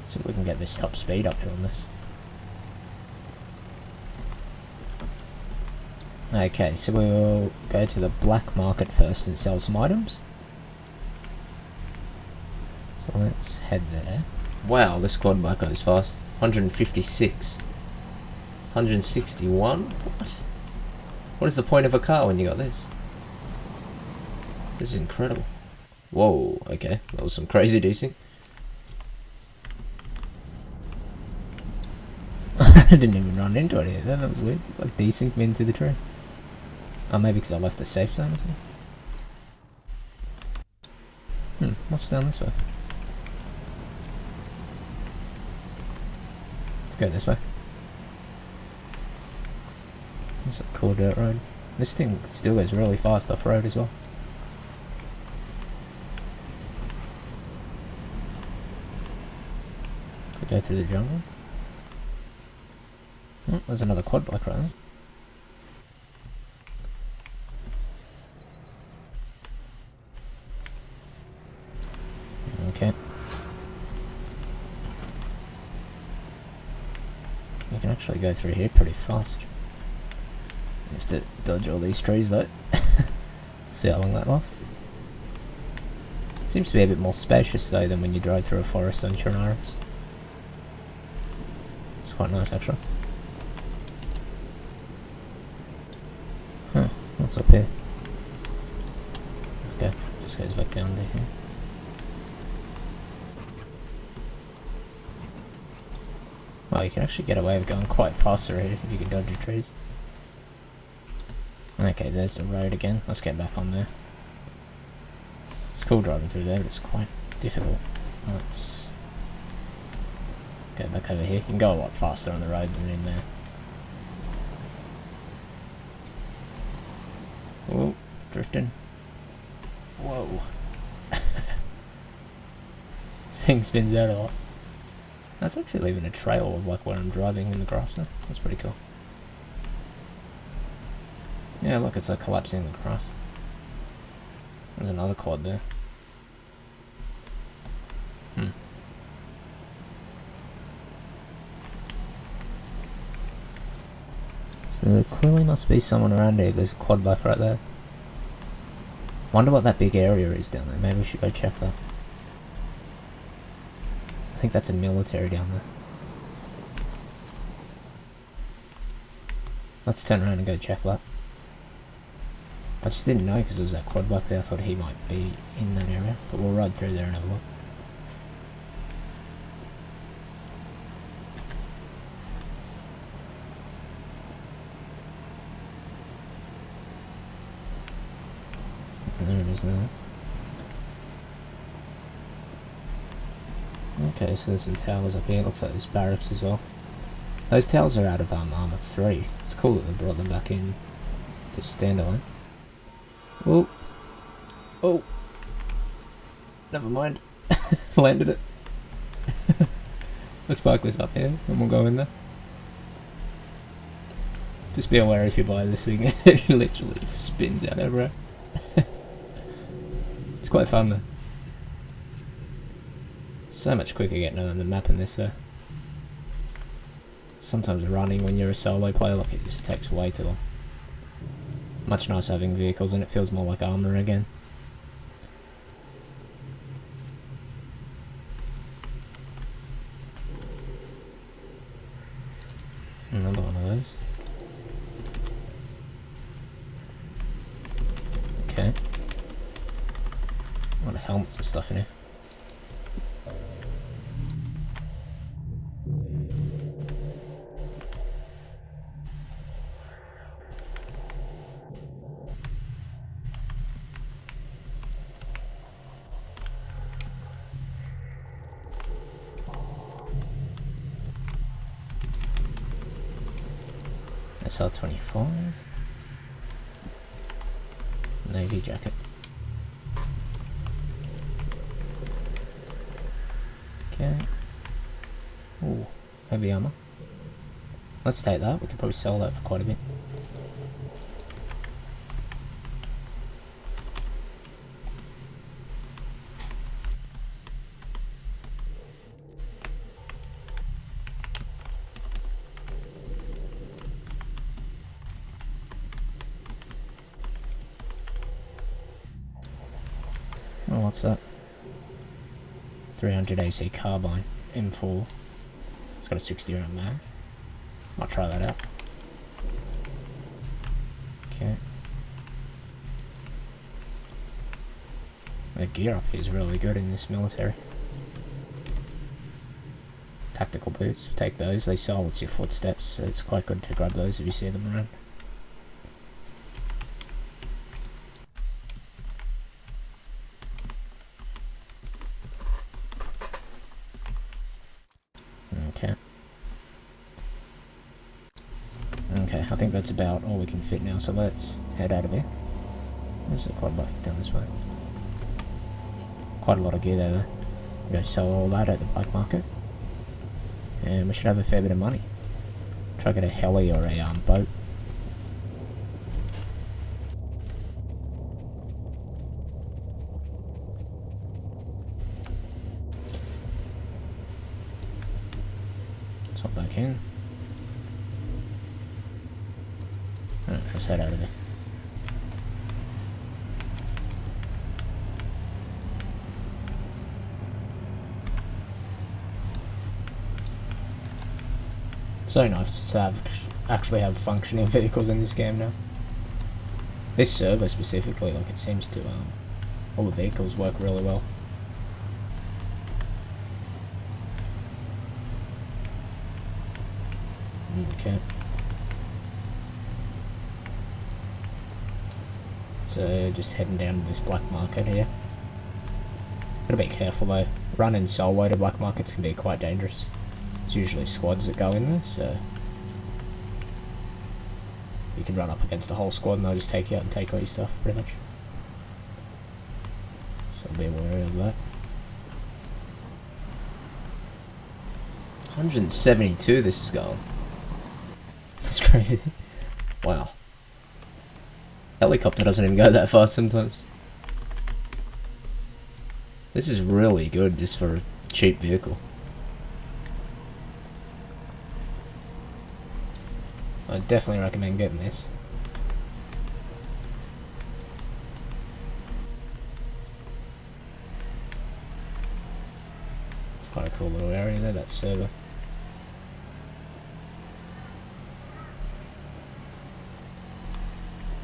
See if we can get this top speed up here on this. Okay, so we'll go to the black market first and sell some items. So let's head there. Wow, this quad bike goes fast. 156. 161? What? What is the point of a car when you got this? This is incredible. Whoa, okay. That was some crazy decing. I didn't even run into it either. That was weird. Like desynced me into the tree. Oh, maybe because I left the safe zone or something. What's down this way? Let's go this way. This is a cool dirt road. This thing still goes really fast off road as well. Could go through the jungle. Oh, there's another quad bike right there. Okay. You can actually go through here pretty fast. You have to dodge all these trees though. See how long that lasts. Seems to be a bit more spacious though than when you drive through a forest on Chernarus. It's quite nice actually. Huh, what's up here? Okay, just goes back down to here. Well, you can actually get away with going quite faster here if you can dodge the trees. Okay, there's the road again. Let's get back on there. It's cool driving through there, but it's quite difficult. Let's go back over here. You can go a lot faster on the road than in there. Whoa, drifting. Whoa. This thing spins out a lot. That's actually leaving a trail of like where I'm driving in the grass now. That's pretty cool. Yeah, look, it's like collapsing the grass. There's another quad there. So there clearly must be someone around here. There's a quad bike right there. Wonder what that big area is down there. Maybe we should go check that. I think that's a military down there. Let's turn around and go check that. I just didn't know because there was that quad bike there. I thought he might be in that area, but we'll ride through there and have a look. There it is now. Okay, so there's some towers up here. Looks like there's barracks as well. Those towers are out of Armour 3. It's cool that they brought them back in to standalone. Oh, oh, never mind. Landed it. Let's park this up here and we'll go in there. Just be aware if you buy this thing, it literally spins out everywhere. It's quite fun though. So much quicker getting on the map in this though. Sometimes running when you're a solo player, like it just takes way too long. Much nicer having vehicles and it feels more like armor again. Another one of those. Okay. A lot of helmets and stuff in here. SR25. Navy jacket. Okay. Ooh, heavy armor. Let's take that. We could probably sell that for quite a bit. Oh, what's that? 300 AC carbine, M4. It's got a 60 round mag. Might try that out. Okay. The gear up here is really good in this military. tactical boots. Take those. They silence your footsteps, so it's quite good to grab those if you see them around. Okay. Okay, I think that's about all we can fit now, so let's head out of here. There's a quad bike down this way. Quite a lot of gear there, though. Go sell all that at the bike market. And we should have a fair bit of money. Try to get a heli or a boat. Let's hop back in. Alright, let's head out of there. So nice to actually have functioning vehicles in this game now. This server specifically, like, it seems to, all the vehicles work really well. Okay. So, just heading down to this black market here. Gotta be careful though. Running solo to black markets can be quite dangerous. It's usually squads that go in there, so you can run up against the whole squad and they'll just take you out and take all your stuff, pretty much. So be wary of that. 172 this is going. That's crazy. Wow. Helicopter doesn't even go that fast sometimes. This is really good just for a cheap vehicle. I definitely recommend getting this. It's quite a cool little area there, that server.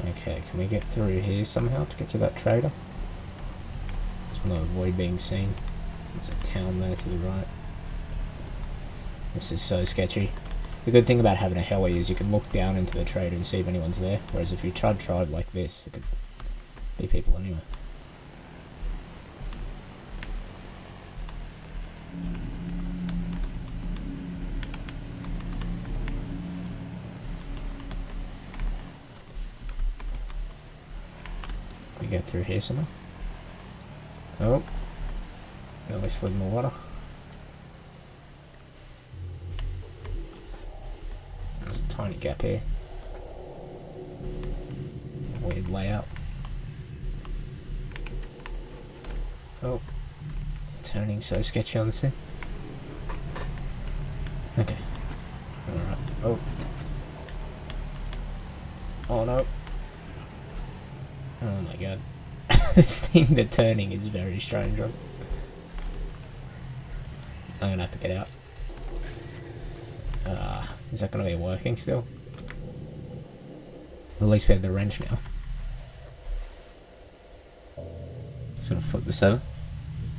Okay, can we get through here somehow to get to that trader? Just want to avoid being seen. There's a town there to the right. This is so sketchy. The good thing about having a heli is you can look down into the trader and see if anyone's there, whereas if you tried to drive like this, there could be people anywhere. We get through here somehow. Oh, nearly slid in the water. There's a tiny gap here. Weird layout. Oh, turning so sketchy on this thing. Okay. Alright. Oh. Oh no. Oh my god. This thing, the turning is very strange, right? I'm gonna have to get out. Is that gonna be working still? At least we have the wrench now. Just gonna flip this over.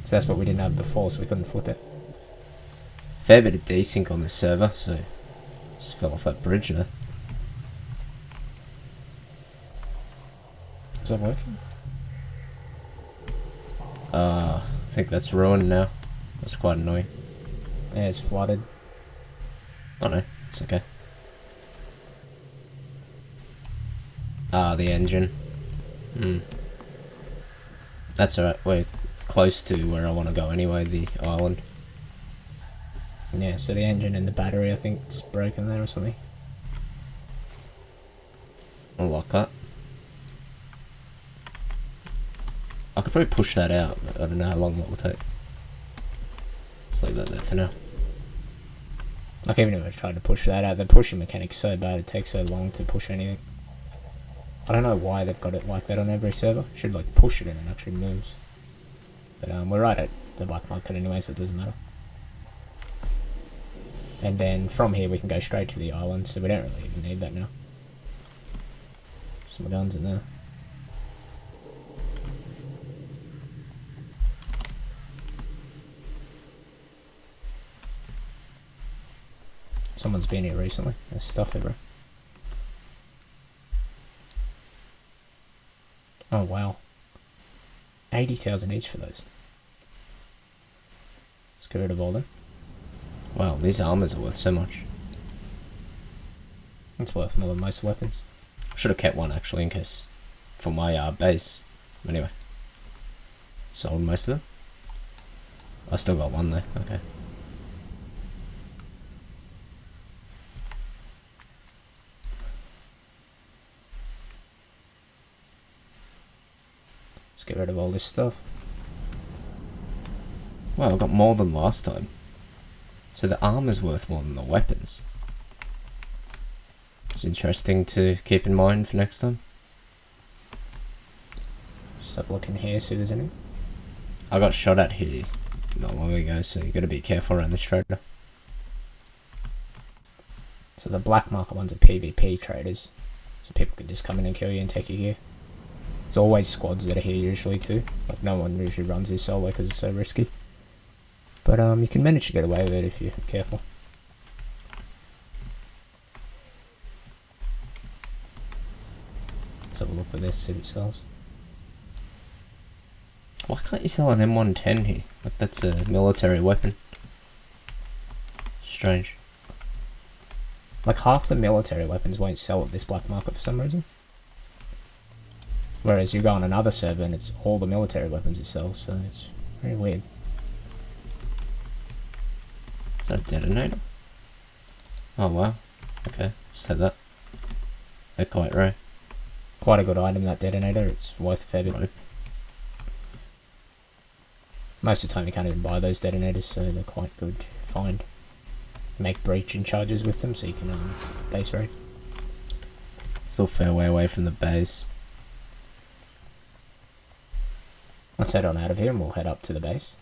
So that's what we didn't have before, so we couldn't flip it. Fair bit of desync on this server, so just fell off that bridge there. Is that working? I think that's ruined now. That's quite annoying. Yeah, it's flooded. Oh no, it's okay. The engine. That's alright, we're close to where I want to go anyway, the island. Yeah, so the engine and the battery I think is broken there or something. I'll lock that. I could probably push that out, but I don't know how long that will take. Just leave that there for now. Like, even if I tried to push that out, the pushing mechanic's so bad, it takes so long to push anything. I don't know why they've got it like that on every server. Should like push it and it actually moves. But we're right at the black market anyway, so it doesn't matter. And then from here we can go straight to the island, so we don't really even need that now. Some guns in there. Someone's been here recently. There's stuff everywhere. Oh wow. 80,000 each for those. Let's get rid of all them. Wow, these armors are worth so much. It's worth more than most weapons. Should have kept one actually in case for my base. Anyway. Sold most of them. I still got one there, okay. Let's get rid of all this stuff. Well, I got more than last time. So the armor's worth more than the weapons. It's interesting to keep in mind for next time. Just have a look in here, see if there's any. I got shot at here not long ago, so you gotta be careful around this trader. So the black market ones are PvP traders. So people can just come in and kill you and take you here. There's always squads that are here usually too. Like no one usually runs this solo because it's so risky. But you can manage to get away with it if you're careful. Let's have a look at this, see if it sells. Why can't you sell an M110 here? Like that's a military weapon. Strange. Like half the military weapons won't sell at this black market for some reason. Whereas you go on another server and it's all the military weapons it sells, so it's very weird. Is that a detonator? Oh wow. Okay, let's take that. They're quite rare. Quite a good item, that detonator. It's worth a fair bit. Right. Most of the time you can't even buy those detonators, so they're quite good to find. Make breaching charges with them so you can base raid. Still a fair way away from the base. Let's head on out of here and we'll head up to the base.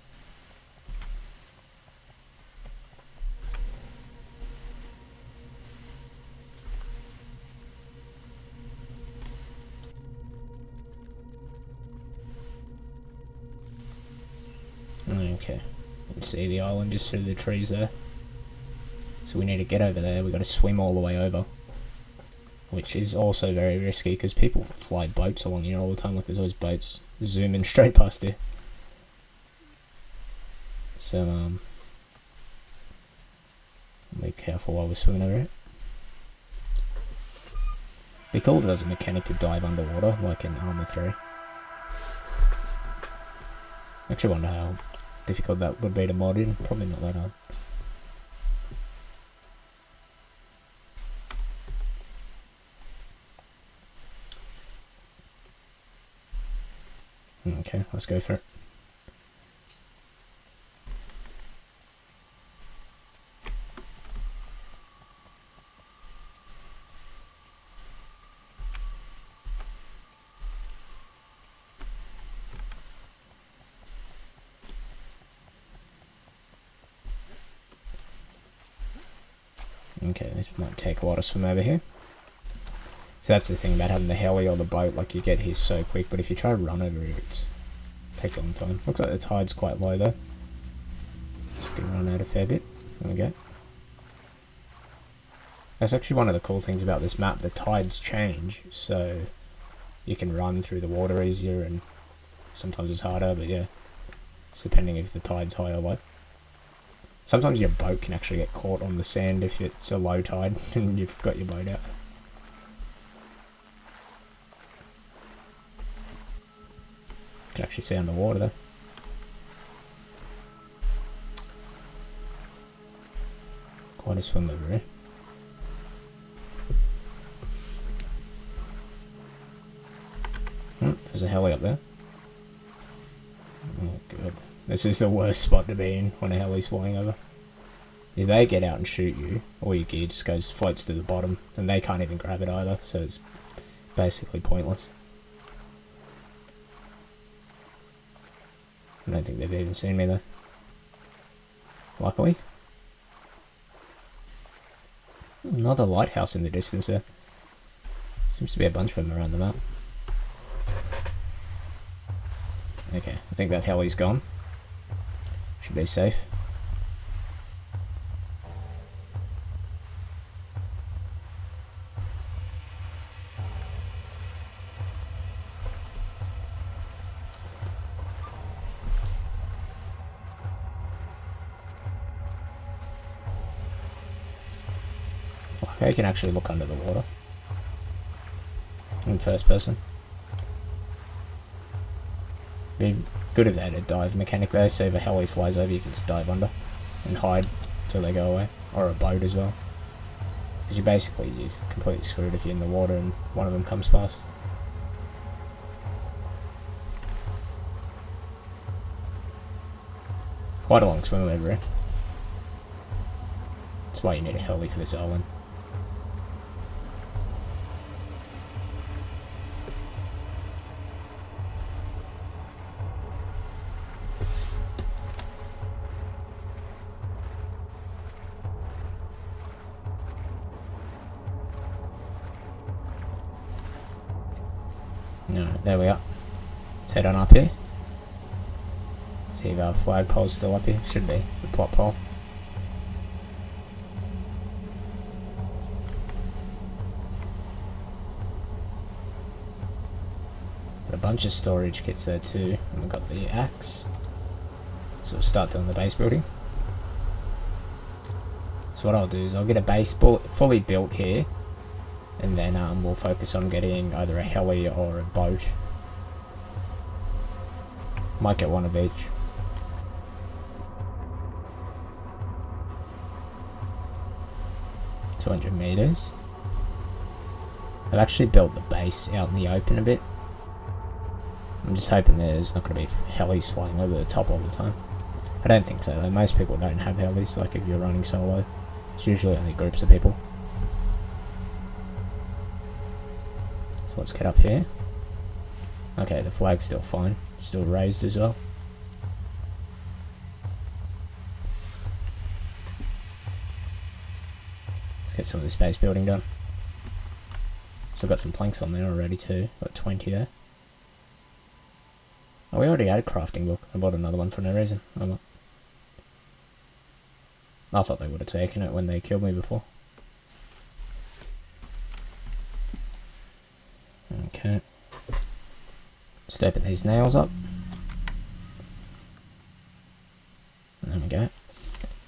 Okay, you can see the island just through the trees there. So we need to get over there, we've got to swim all the way over. Which is also very risky because people fly boats along here all the time, like there's always boats zooming straight past here. So be careful while we're swimming over it. Be cool if there was a mechanic to dive underwater, like in Arma 3. Actually wonder how difficult that would be to mod in, probably not that hard. Okay, let's go for it. Okay, this might take a while to swim over here. So that's the thing about having the heli or the boat, like you get here so quick, but if you try to run over here, it takes a long time. Looks like the tide's quite low though. Just gonna run out a fair bit. There we go. That's actually one of the cool things about this map, the tides change, so you can run through the water easier, and sometimes it's harder, but yeah, it's depending if the tide's high or low. Sometimes your boat can actually get caught on the sand if it's a low tide and you've got your boat out. You can actually see underwater though. Quite a swim over here. There's a heli up there. Oh god. This is the worst spot to be in when a heli's flying over. If they get out and shoot you, all your gear just floats to the bottom, and they can't even grab it either, so it's basically pointless. I don't think they've even seen me though. Luckily. Another lighthouse in the distance there. Seems to be a bunch of them around the map. Okay, I think that heli's gone. Should be safe. Okay, you can actually look under the water. In first person. Be good if they had a dive mechanic there, so if a heli flies over you can just dive under and hide till they go away. Or a boat as well. Because you're completely screwed if you're in the water and one of them comes past. Quite a long swim over it. That's why you need a heli for this island. Alright, there we are. Let's head on up here. See if our flagpole's still up here. Should be. The plot pole. Got a bunch of storage kits there too. And we've got the axe. So we'll start doing the base building. So what I'll do is I'll get a base fully built here. And then we'll focus on getting either a heli or a boat. Might get one of each. $200 I've actually built the base out in the open a bit. I'm just hoping there's not going to be helis flying over the top all the time. I don't think so though. Most people don't have helis, like if you're running solo. It's usually only groups of people. So let's get up here. Okay, the flag's still fine. Still raised as well. Let's get some of this base building done. So I've got some planks on there already too. Got 20 there. Oh, we already had a crafting book. I bought another one for no reason. Oh well. I thought they would have taken it when they killed me before. Okay. Stepping these nails up. There we go.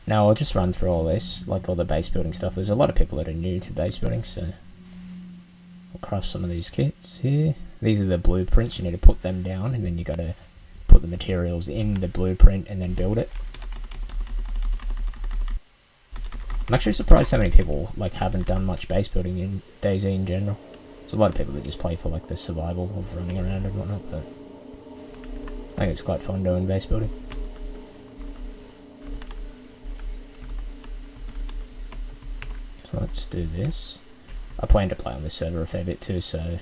Now I'll just run through all this, like all the base building stuff. There's a lot of people that are new to base building, so we'll craft some of these kits here. These are the blueprints. You need to put them down, and then you got to put the materials in the blueprint and then build it. I'm actually surprised so many people like haven't done much base building in DayZ in general. There's a lot of people that just play for like the survival of running around and whatnot, but I think it's quite fun doing base building. So let's do this. I plan to play on this server a fair bit too, so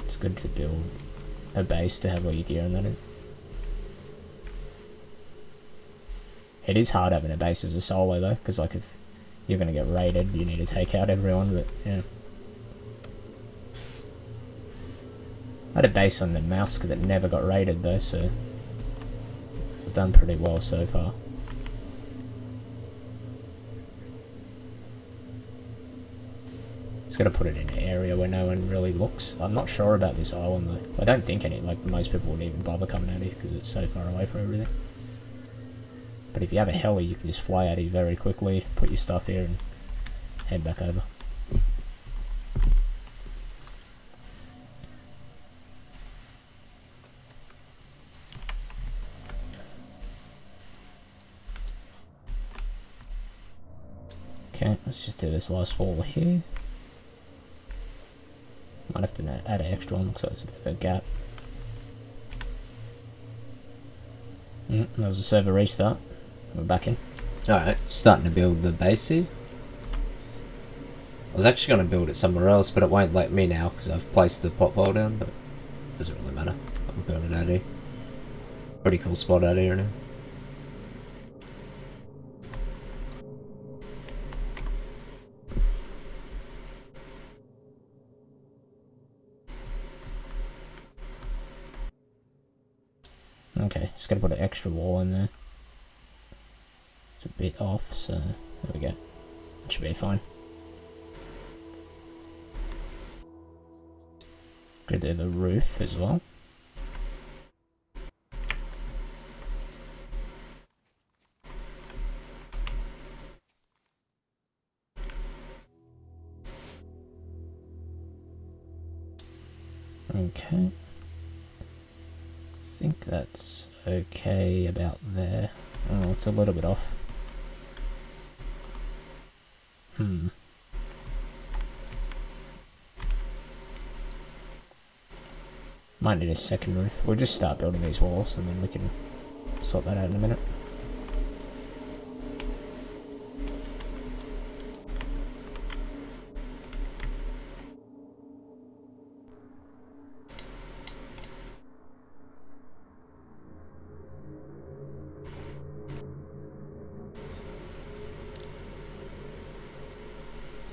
it's good to build a base to have all your gear and that in. It is hard having a base as a solo though, because like if you're going to get raided, you need to take out everyone, but yeah. I had a base on the mouse that never got raided though, so I've done pretty well so far. Just got to put it in an area where no one really looks. I'm not sure about this island though. I don't think most people wouldn't even bother coming out here because it's so far away from everything. But if you have a heli, you can just fly out here very quickly, put your stuff here and head back over. Okay, let's just do this last wall here. Might have to add an extra one, looks like there's a bit of a gap. That was a server restart. We're back in. Alright, starting to build the base here. I was actually going to build it somewhere else, but it won't let me now because I've placed the plot pole down, but it doesn't really matter. I'll build it out here. Pretty cool spot out here now. Okay, just gotta put an extra wall in there. It's a bit off, so there we go. It should be fine. Gonna do the roof as well. Okay. I think that's okay about there. Oh, it's a little bit off. Might need a second roof. We'll just start building these walls and then we can sort that out in a minute.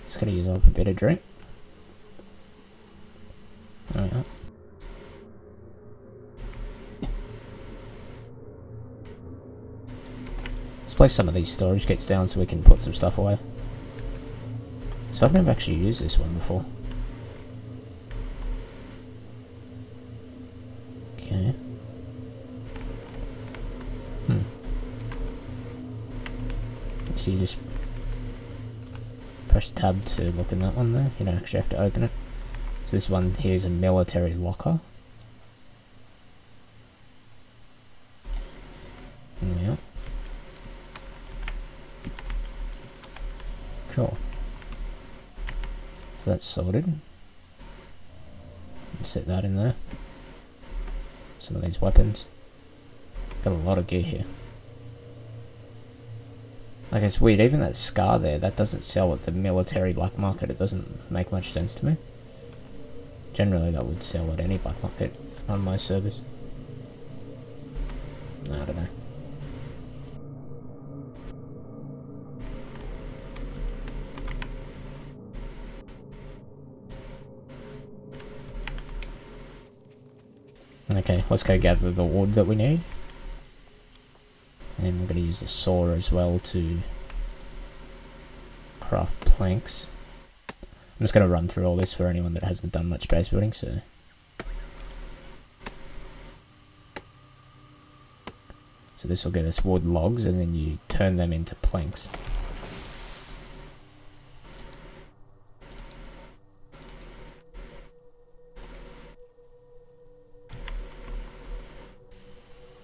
Just gotta use up a bit of drink. Oh yeah. Let's place some of these storage gates down so we can put some stuff away. So I've never actually used this one before. Okay. So you just press tab to look in that one there. You don't actually have to open it. So this one here is a military locker. Yeah. Cool. So that's sorted. Set that in there. Some of these weapons. Got a lot of gear here. Like, it's weird, even that scar there, that doesn't sell at the military black market. It doesn't make much sense to me. Generally that would sell at any black market on my service. No, I don't know. Okay, let's go gather the wood that we need. And we're going to use the saw as well to craft planks. I'm just going to run through all this for anyone that hasn't done much base building, so... So this will give us wood logs, and then you turn them into planks.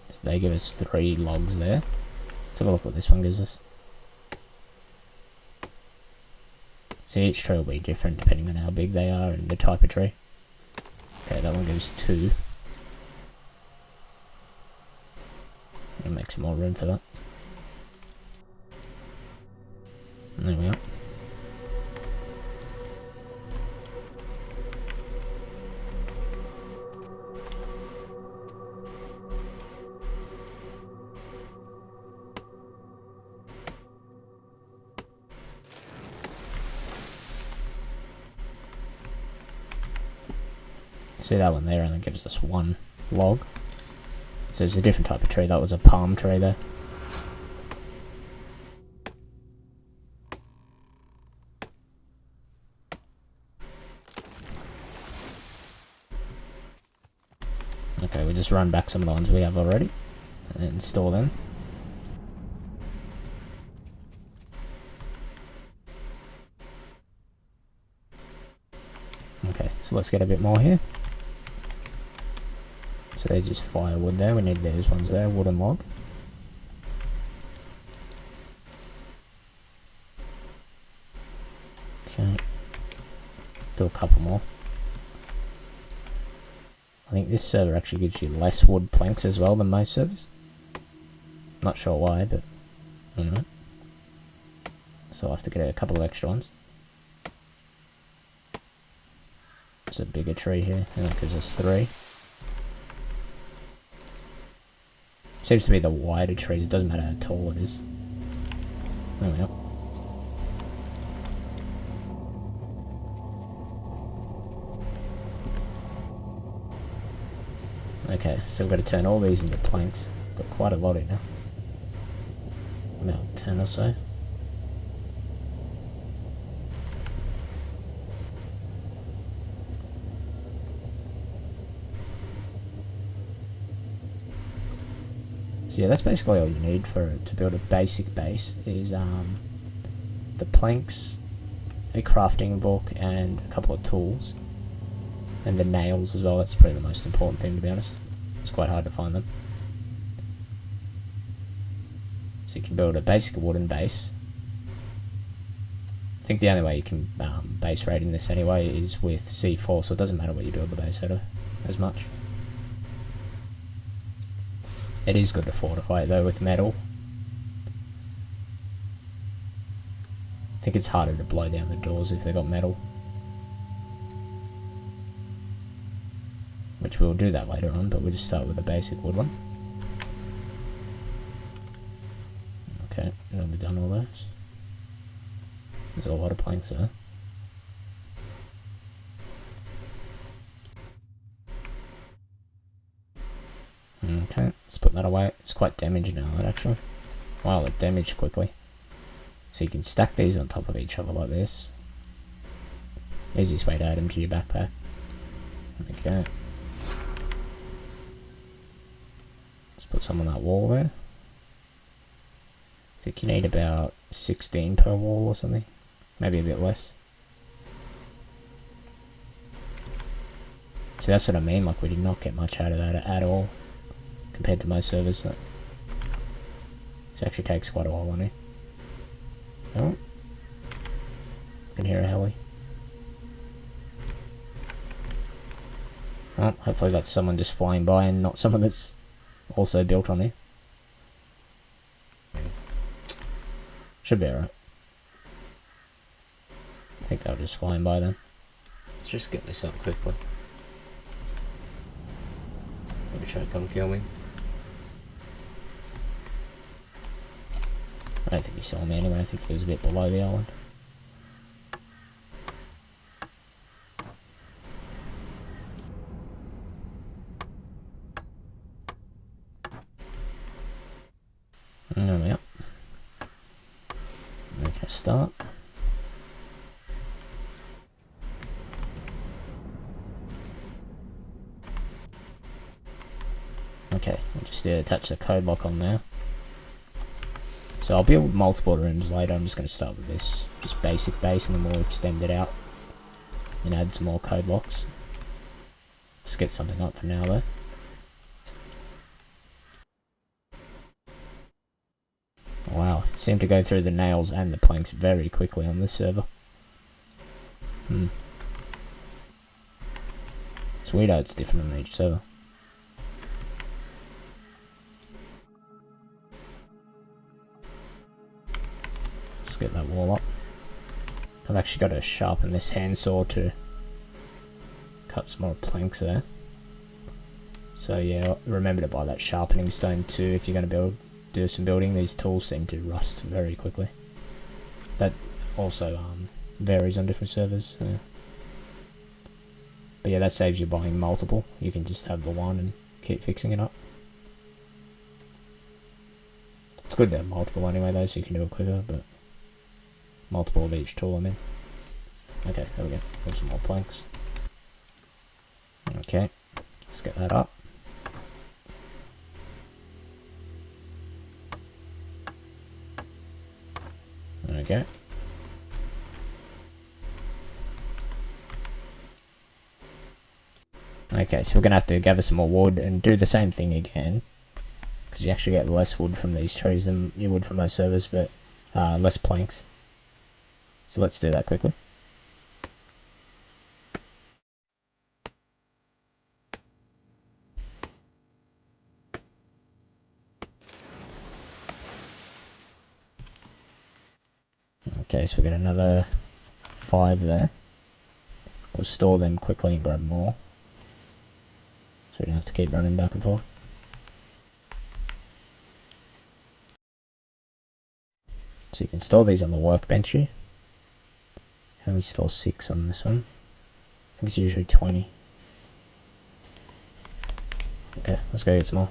So they give us 3 logs there. Let's have a look what this one gives us. So each tree will be different depending on how big they are and the type of tree. Okay, that one gives 2. I'll make some more room for that. And there we are. See that one there only gives us 1 log. So it's a different type of tree. That was a palm tree there. Okay, we'll just run back some of the ones we have already and store them. Okay, so let's get a bit more here. So there's just firewood there, we need those ones there, wooden log. Okay, do a couple more. I think this server actually gives you less wood planks as well than most servers. Not sure why, but I don't know. So I'll have to get a couple of extra ones. It's a bigger tree here, and that gives us 3. Seems to be the wider trees, it doesn't matter how tall it is. There we go. Okay, so we've got to turn all these into planks. Got quite a lot in now. About 10 or so. So yeah, that's basically all you need to build a basic base, is the planks, a crafting book, and a couple of tools. And the nails as well, that's probably the most important thing, to be honest. It's quite hard to find them. So you can build a basic wooden base. I think the only way you can base raid in this anyway is with C4, so it doesn't matter what you build the base out of as much. It is good to fortify it though with metal. I think it's harder to blow down the doors if they've got metal. Which we'll do that later on, but we'll just start with a basic wood one. Okay, now we've done all those. There's a lot of planks there. Okay, let's put that away. It's quite damaged now, that actually. Wow, it damaged quickly. So you can stack these on top of each other like this. Easiest way to add them to your backpack. Okay. Let's put some on that wall there. I think you need about 16 per wall or something. Maybe a bit less. So that's what I mean, like we did not get much out of that at all. Compared to most servers. It actually takes quite a while on it. Oh. I can hear a heli. Oh, hopefully that's someone just flying by and not someone that's also built on it. Should be alright. I think they were just flying by then. Let's just get this up quickly. Maybe try to come kill me. I don't think he saw me anyway, I think he was a bit below the island. There we are. Okay, start. Okay, we'll just attach the code lock on there. So I'll build multiple rooms later. I'm just going to start with this, just basic base, and then we'll extend it out and add some more code locks. Let's get something up for now though. Wow, seem to go through the nails and the planks very quickly on this server. It's weird how it's different on each server. Get that wall up. I've actually got to sharpen this handsaw to cut some more planks there. So yeah, remember to buy that sharpening stone too if you're going to do some building. These tools seem to rust very quickly. That also varies on different servers. But yeah, that saves you buying multiple. You can just have the one and keep fixing it up. It's good to have multiple anyway though, so you can do it quicker, but multiple of each tool, I mean. Okay, there we go. There's some more planks. Okay, let's get that up. There we go. Okay, so we're going to have to gather some more wood and do the same thing again. Because you actually get less wood from these trees than you would from most servers, but less planks. So let's do that quickly. Okay, so we got another 5 there. We'll store them quickly and grab more. So we don't have to keep running back and forth. So you can store these on the workbench here. Can only store 6 on this one. I think it's usually 20. Okay, let's go get some more.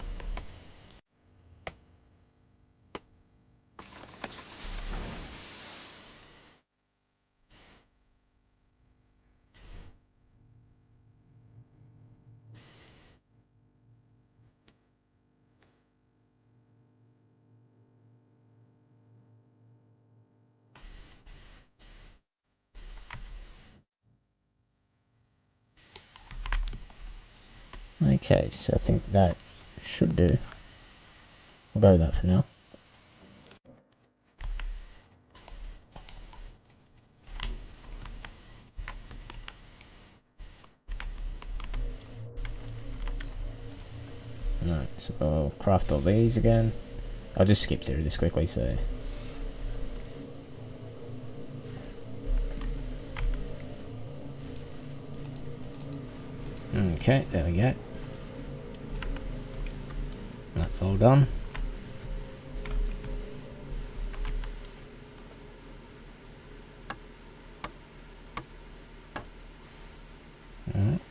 Okay, so I think that should do. We'll go with that for now. Alright, so we'll craft all these again. I'll just skip through this quickly, so... Okay, there we go. That's all done. Alright.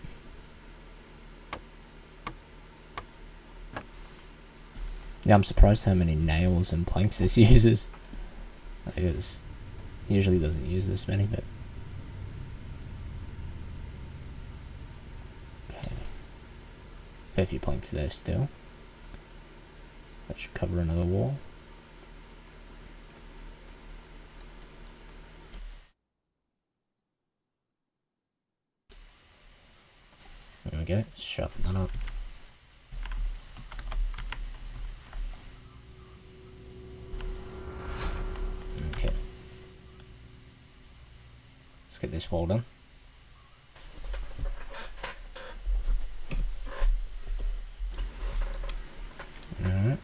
Yeah, I'm surprised how many nails and planks this uses. Because usually doesn't use this many, but... Okay. Fair few planks there still. That should cover another wall. There we go, sharpen that up. Okay. Let's get this wall done. Alright.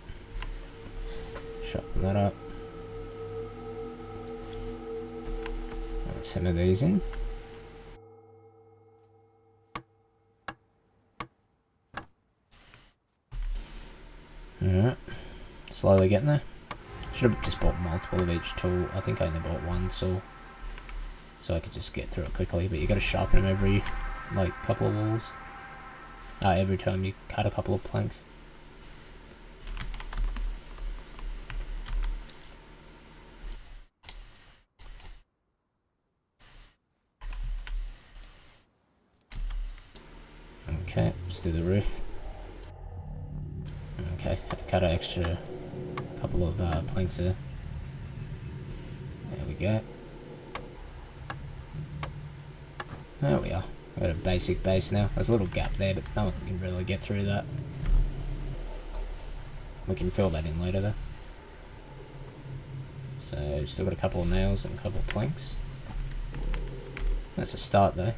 Sharpen that up. Let's hammer these in. Alright. Slowly getting there. Should have just bought multiple of each tool. I think I only bought one saw, so I could just get through it quickly, but you gotta sharpen them every, like, couple of walls. Every time you cut a couple of planks. Okay, let's do the roof. Okay, had to cut an extra couple of planks there. There we go. There we are. We've got a basic base now. There's a little gap there, but no one can really get through that. We can fill that in later though. So, still got a couple of nails and a couple of planks. That's a start though.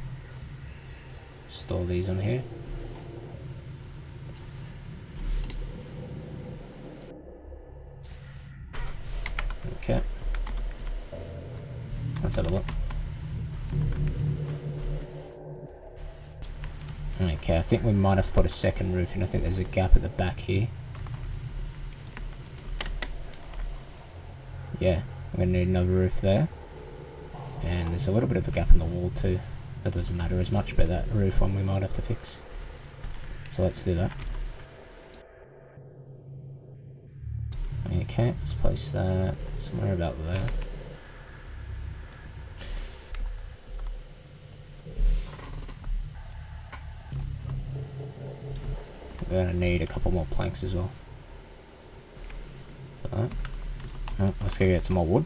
Store these on here. Okay. Let's have a look. Okay, I think we might have to put a second roof in. I think there's a gap at the back here. Yeah, we're gonna need another roof there. And there's a little bit of a gap in the wall too. That doesn't matter as much, but that roof one we might have to fix. So let's do that. Okay, let's place that somewhere about there. We're gonna need a couple more planks as well. For that. Oh, let's go get some more wood.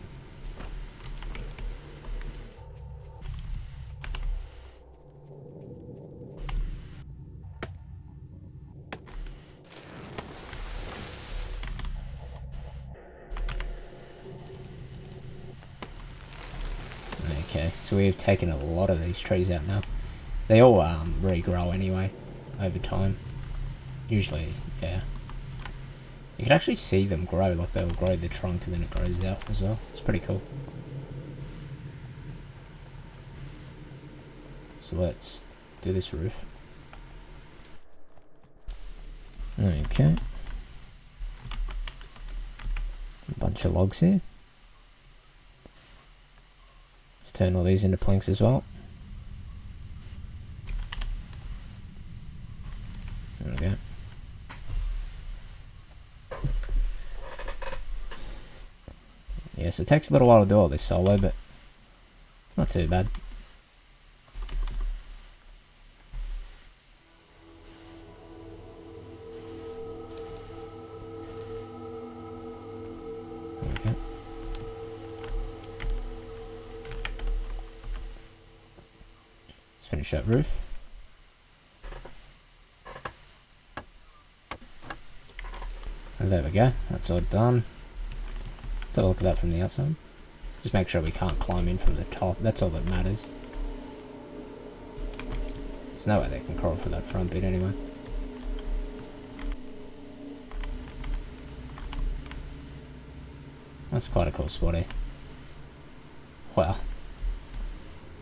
Okay, so we've taken a lot of these trees out now. They all regrow anyway over time. Usually, yeah. You can actually see them grow, like they'll grow the trunk and then it grows out as well. It's pretty cool. So let's do this roof. Okay. A bunch of logs here. Let's turn all these into planks as well. There we go. Yes, it takes a little while to do all this solo, but it's not too bad. Okay. Let's finish that roof. And there we go, that's all done. Let's have a look at that from the outside. Just make sure we can't climb in from the top, that's all that matters. There's no way they can crawl for that front bit anyway. That's quite a cool spot here. Wow.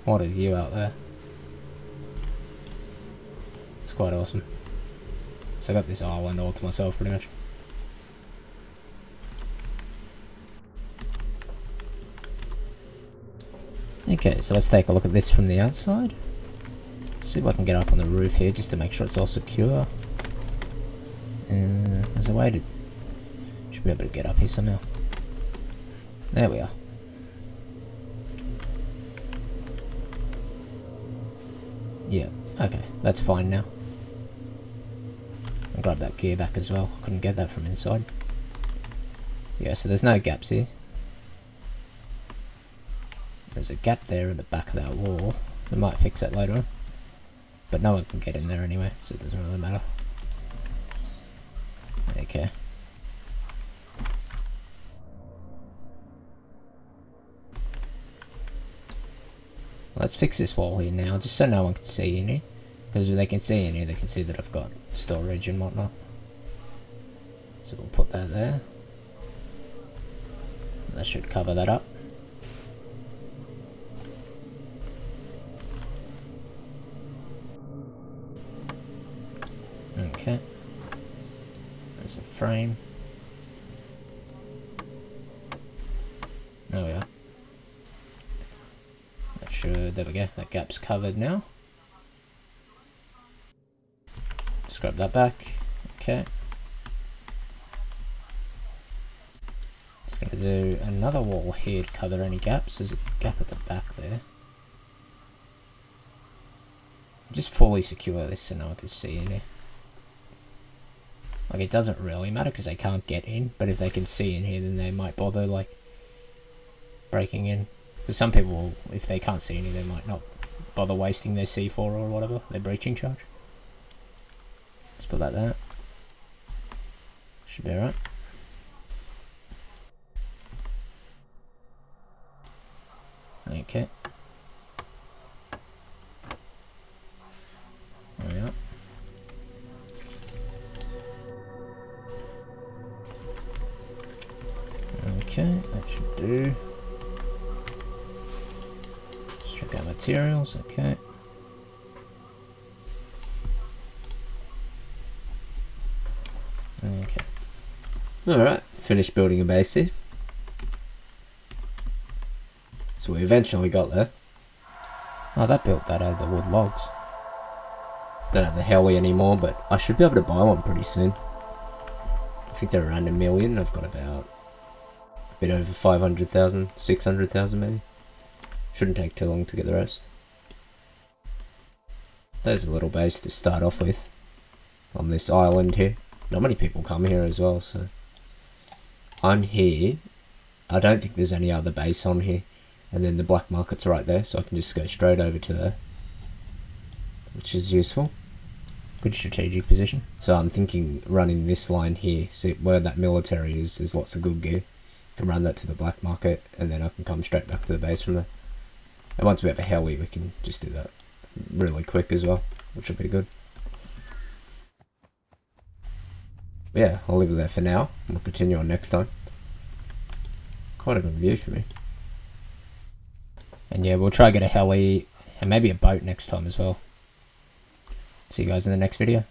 What a view out there. It's quite awesome. So I got this island all to myself pretty much. Okay, so let's take a look at this from the outside. See if I can get up on the roof here just to make sure it's all secure. There's a way to... Should be able to get up here somehow. There we are. Yeah, okay, that's fine now. I'll grab that gear back as well. Couldn't get that from inside. Yeah, so there's no gaps here. There's a gap there in the back of that wall. We might fix that later on. But no one can get in there anyway, so it doesn't really matter. Okay. Let's fix this wall here now, just so no one can see in here. Because if they can see in here, they can see that I've got storage and whatnot. So we'll put that there. That should cover that up. Okay. There's a frame. There we are. That should, there we go, that gap's covered now. Just grab that back. Okay. Just gonna do another wall here to cover any gaps. There's a gap at the back there. Just fully secure this so no one can see in here. Like, it doesn't really matter because they can't get in, but if they can see in here, then they might bother, like, breaking in. Because some people, if they can't see in here, they might not bother wasting their C4 or whatever, their breaching charge. Let's put that there. Should be alright. Okay. There we are. Okay, that should do. Let's check out materials, okay. Okay. Alright, finished building a base here. So we eventually got there. Oh, that built that out of the wood logs. Don't have the heli anymore, but I should be able to buy one pretty soon. I think they're around $1 million. I've got about a bit over 500,000, 600,000 maybe. Shouldn't take too long to get the rest. There's a little base to start off with on this island here. Not many people come here as well, so I'm here. I don't think there's any other base on here. And then the black market's right there, so I can just go straight over to there, which is useful. Good strategic position. So I'm thinking running this line here, see where that military is, there's lots of good gear. I can run that to the black market, and then I can come straight back to the base from there. And once we have a heli, we can just do that really quick as well, which will be good. But yeah, I'll leave it there for now. We'll continue on next time. Quite a good view for me. And yeah, we'll try to get a heli and maybe a boat next time as well. See you guys in the next video.